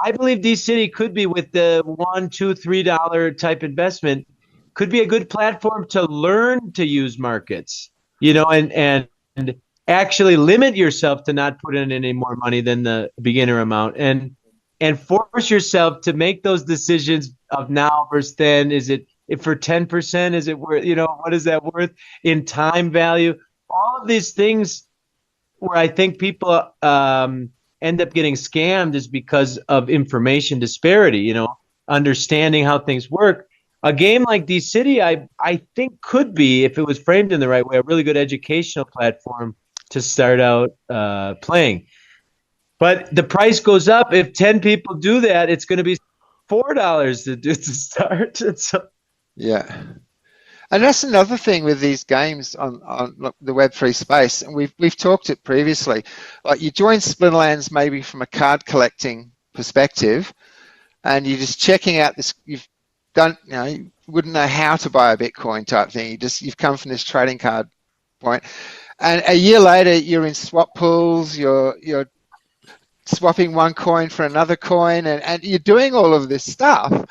[SPEAKER 4] I believe DCity could be, with the $1, $2, $3 type investment, could be a good platform to learn to use markets, you know, and actually limit yourself to not put in any more money than the beginner amount, and force yourself to make those decisions of now versus then. Is it, if for 10%, is it worth, you know, what is that worth in time value? All of these things where I think people end up getting scammed is because of information disparity, you know, understanding how things work. A game like DCity, I think could be, if it was framed in the right way, a really good educational platform to start out playing. But the price goes up. If 10 people do that, it's going to be $4 to start. So,
[SPEAKER 1] yeah. And that's another thing with these games on the Web3 space, and we've talked it previously. Like, you join Splinterlands maybe from a card collecting perspective, and you're just checking out this. You wouldn't know how to buy a Bitcoin type thing. You've come from this trading card point, and a year later you're in swap pools. You're swapping one coin for another coin, and you're doing all of this stuff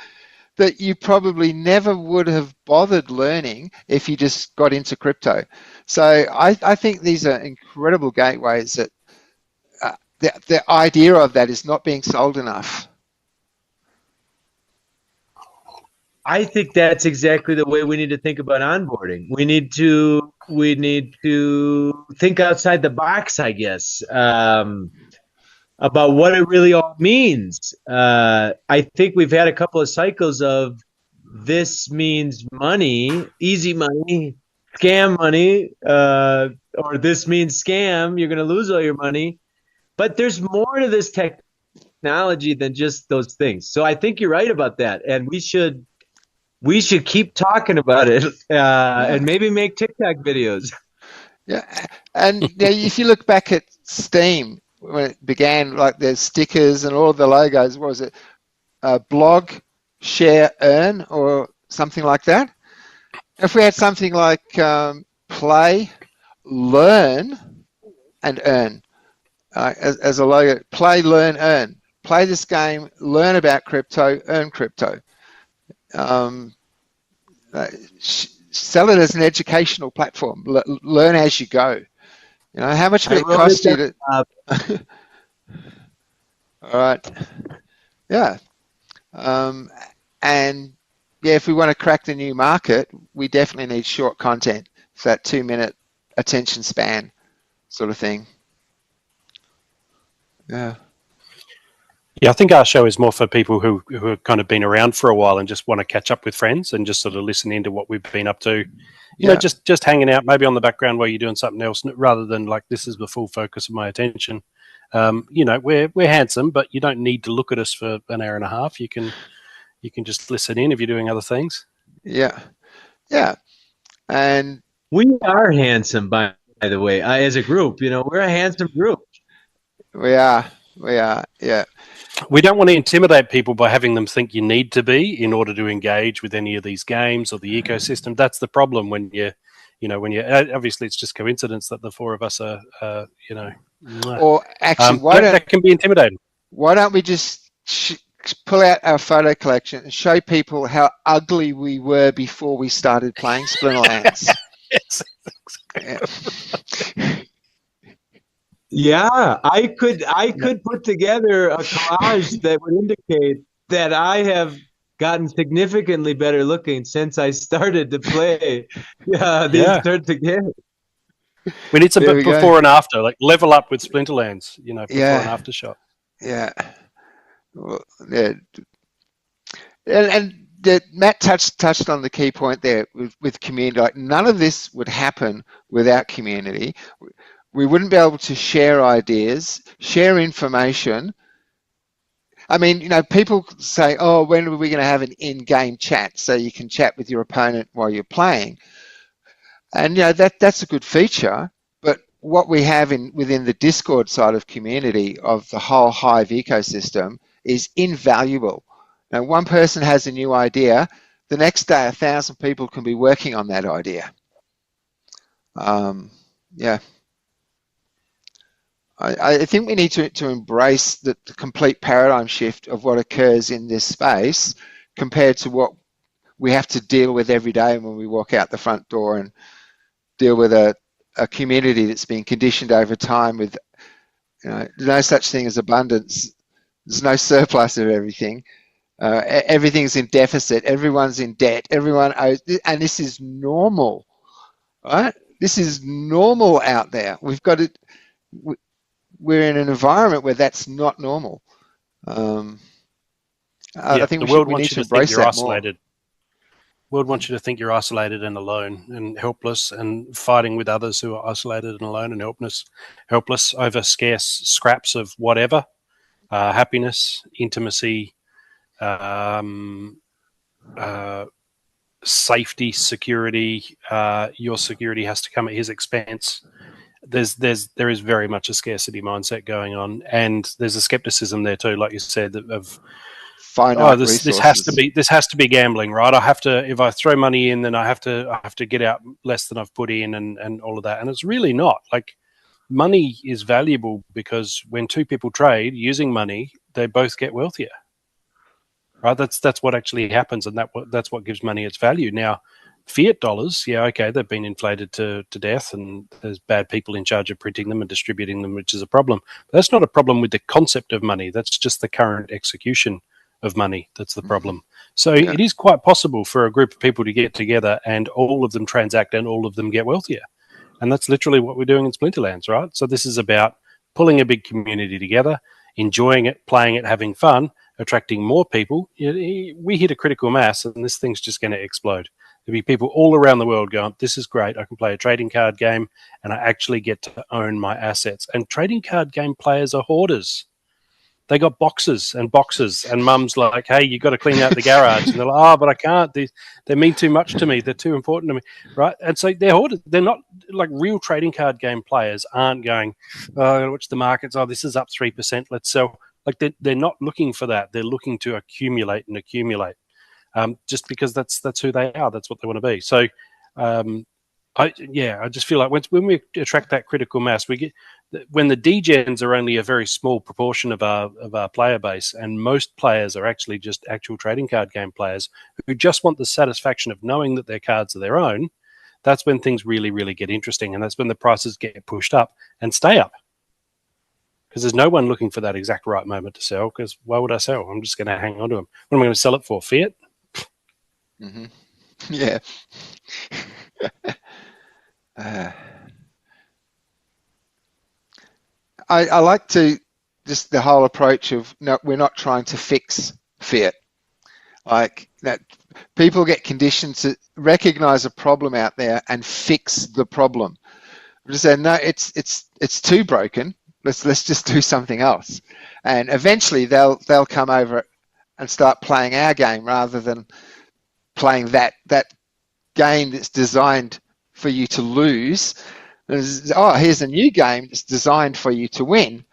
[SPEAKER 1] that you probably never would have bothered learning if you just got into crypto. So I think these are incredible gateways that the idea of that is not being sold enough.
[SPEAKER 4] I think that's exactly the way we need to think about onboarding. We need to think outside the box, I guess, about what it really all means. I think we've had a couple of cycles of this means money, easy money, scam money, or this means scam, you're going to lose all your money. But there's more to this technology than just those things. So I think you're right about that. And we should keep talking about it, and maybe make TikTok videos.
[SPEAKER 1] Yeah. And if you look back at Steam, when it began, like, there's stickers and all the logos. What was it? Blog, share, earn, or something like that. If we had something like play, learn, and earn as a logo. Play, learn, earn. Play this game, learn about crypto, earn crypto. Sell it as an educational platform. Learn as you go. You know, how much would it cost you to... All right. Yeah. And yeah, if we want to crack the new market, we definitely need short content for that 2-minute attention span sort of thing. Yeah.
[SPEAKER 2] Yeah, I think our show is more for people who have kind of been around for a while and just want to catch up with friends and just sort of listen into what we've been up to. You know, just hanging out, maybe on the background while you're doing something else, rather than like this is the full focus of my attention. You know, we're handsome, but you don't need to look at us for an hour and a half. You can just listen in if you're doing other things.
[SPEAKER 1] Yeah. And
[SPEAKER 4] We are handsome, by the way, as a group. You know, we're a handsome group.
[SPEAKER 1] we are. Yeah.
[SPEAKER 2] We don't want to intimidate people by having them think you need to be in order to engage with any of these games or the ecosystem. That's the problem when obviously it's just coincidence that the four of us are,
[SPEAKER 1] Or actually,
[SPEAKER 2] that can be intimidating.
[SPEAKER 1] Why don't we just pull out our photo collection and show people how ugly we were before we started playing Splinterlands?
[SPEAKER 2] Yes.
[SPEAKER 4] Yeah, I could put together a collage that would indicate that I have gotten significantly better looking since I started to play these turns again.
[SPEAKER 2] We need some before and after, like level up with Splinterlands, before and after shot.
[SPEAKER 1] Yeah. Well, yeah. And Matt touched on the key point there with community. Like, none of this would happen without community. We wouldn't be able to share ideas, share information. I mean, people say, "Oh, when are we going to have an in-game chat so you can chat with your opponent while you're playing?" And that's a good feature. But what we have within the Discord side of community of the whole Hive ecosystem is invaluable. Now, one person has a new idea, the next day 1,000 people can be working on that idea. I think we need to embrace the complete paradigm shift of what occurs in this space compared to what we have to deal with every day when we walk out the front door and deal with a community that's been conditioned over time with no such thing as abundance. There's no surplus of everything. Everything's in deficit. Everyone's in debt. Everyone owes, and this is normal, right? This is normal out there. We're in an environment where that's not normal. I think we need to embrace that more.
[SPEAKER 2] The world wants you to think you're isolated and alone and helpless and fighting with others who are isolated and alone and helpless over scarce scraps of whatever, happiness, intimacy, safety, security. Your security has to come at his expense. There is very much a scarcity mindset going on, and there's a skepticism there too, like you said, of this has to be gambling, right? If I throw money in, then I have to get out less than I've put in, and all of that. And it's really not. Like, money is valuable because when two people trade using money, they both get wealthier, right? That's what actually happens, and that's what gives money its value. Now, fiat dollars, they've been inflated to death, and there's bad people in charge of printing them and distributing them, which is a problem. But that's not a problem with the concept of money. That's just the current execution of money. That's the problem. So it is quite possible for a group of people to get together and all of them transact and all of them get wealthier. And that's literally what we're doing in Splinterlands, right? So this is about pulling a big community together, enjoying it, playing it, having fun, attracting more people. We hit a critical mass and this thing's just going to explode. There'll be people all around the world going, this is great. I can play a trading card game and I actually get to own my assets. And trading card game players are hoarders. They got boxes, and mum's like, hey, you got to clean out the garage. And they're like, oh, but I can't. They mean too much to me. They're too important to me, right? And so they're hoarders. They're not like real trading card game players aren't going, oh, I got to watch the markets. Oh, this is up 3%. Let's sell. Like they're not looking for that. They're looking to accumulate. Just because that's who they are. That's what they want to be. So, I just feel like when we attract that critical mass, we get when the degens are only a very small proportion of our player base, and most players are actually just actual trading card game players who just want the satisfaction of knowing that their cards are their own. That's when things really, really get interesting, and that's when the prices get pushed up and stay up. Because there's no one looking for that exact right moment to sell. Because why would I sell? I'm just going to hang on to them. What am I going to sell it for? Fiat?
[SPEAKER 1] Mm-hmm. Yeah. I like to just the whole approach of no, we're not trying to fix fiat. Like that, people get conditioned to recognize a problem out there and fix the problem. We just say no, it's too broken. Let's just do something else, and eventually they'll come over and start playing our game rather than playing that game that's designed for you to lose. Oh, here's a new game that's designed for you to win.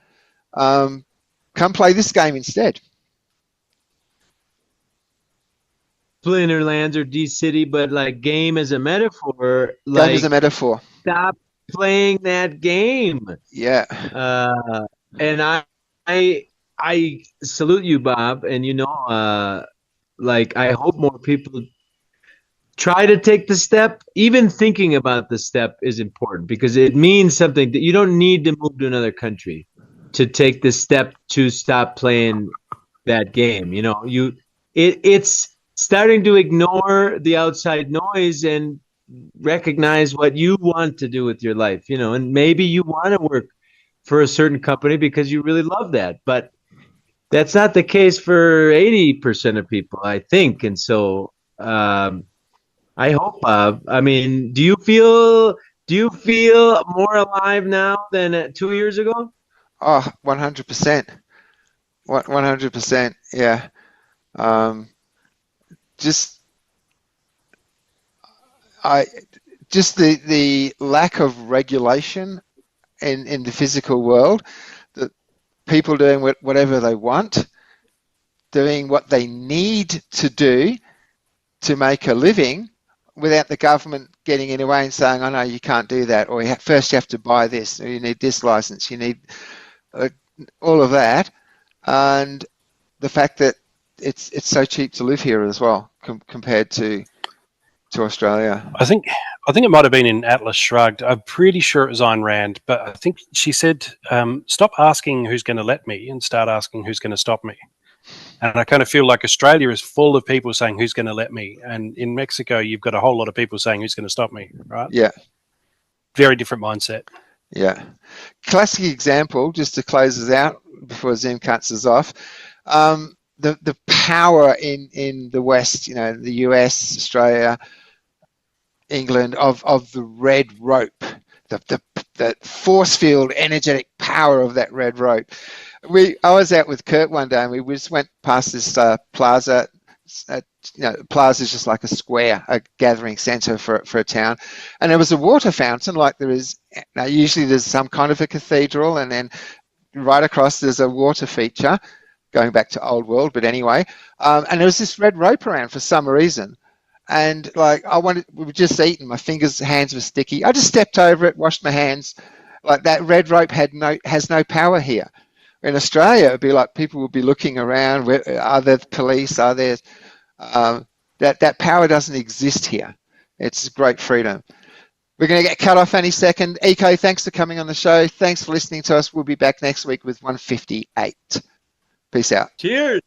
[SPEAKER 1] Come play this game instead.
[SPEAKER 4] Splinterlands or DCity, but like game as a metaphor.
[SPEAKER 1] Game as a metaphor.
[SPEAKER 4] Stop playing that game.
[SPEAKER 1] Yeah.
[SPEAKER 4] And I salute you, Bob. And like I hope more people try to take the step. Even thinking about the step is important because it means something. That you don't need to move to another country to take the step to stop playing that game. It's starting to ignore the outside noise and recognize what you want to do with your life, and maybe you want to work for a certain company because you really love that, but that's not the case for 80% of people, I think. And so I hope, I mean, do you feel more alive now than 2 years ago?
[SPEAKER 1] Oh, 100%. 100%. Yeah. Just the lack of regulation in the physical world, that people doing whatever they want, doing what they need to do to make a living without the government getting in the way and saying, oh no, you can't do that, or first you have to buy this, or you need this license, you need all of that. And the fact that it's so cheap to live here as well compared to Australia.
[SPEAKER 2] I think it might have been in Atlas Shrugged. I'm pretty sure it was Ayn Rand, but I think she said, stop asking who's going to let me and start asking who's going to stop me. And I kind of feel like Australia is full of people saying who's going to let me. And in Mexico, you've got a whole lot of people saying who's going to stop me, right?
[SPEAKER 1] Yeah.
[SPEAKER 2] Very different mindset.
[SPEAKER 1] Yeah. Classic example, just to close us out before Zoom cuts us off. The power in the West, the US, Australia, England, of the red rope, the force field, energetic power of that red rope. I was out with Kurt one day and we just went past this plaza. Plaza is just like a square, a gathering center for a town, and there was a water fountain like there is now. Usually there's some kind of a cathedral, and then right across there's a water feature going back to old world, but anyway, and there was this red rope around for some reason. And like we were just eating, my hands were sticky. I just stepped over it, washed my hands. Like that red rope has no power here. In Australia, it'd be like people would be looking around. Are there police? Are there that power doesn't exist here. It's great freedom. We're going to get cut off any second. Eco, thanks for coming on the show. Thanks for listening to us. We'll be back next week with 158. Peace out.
[SPEAKER 4] Cheers.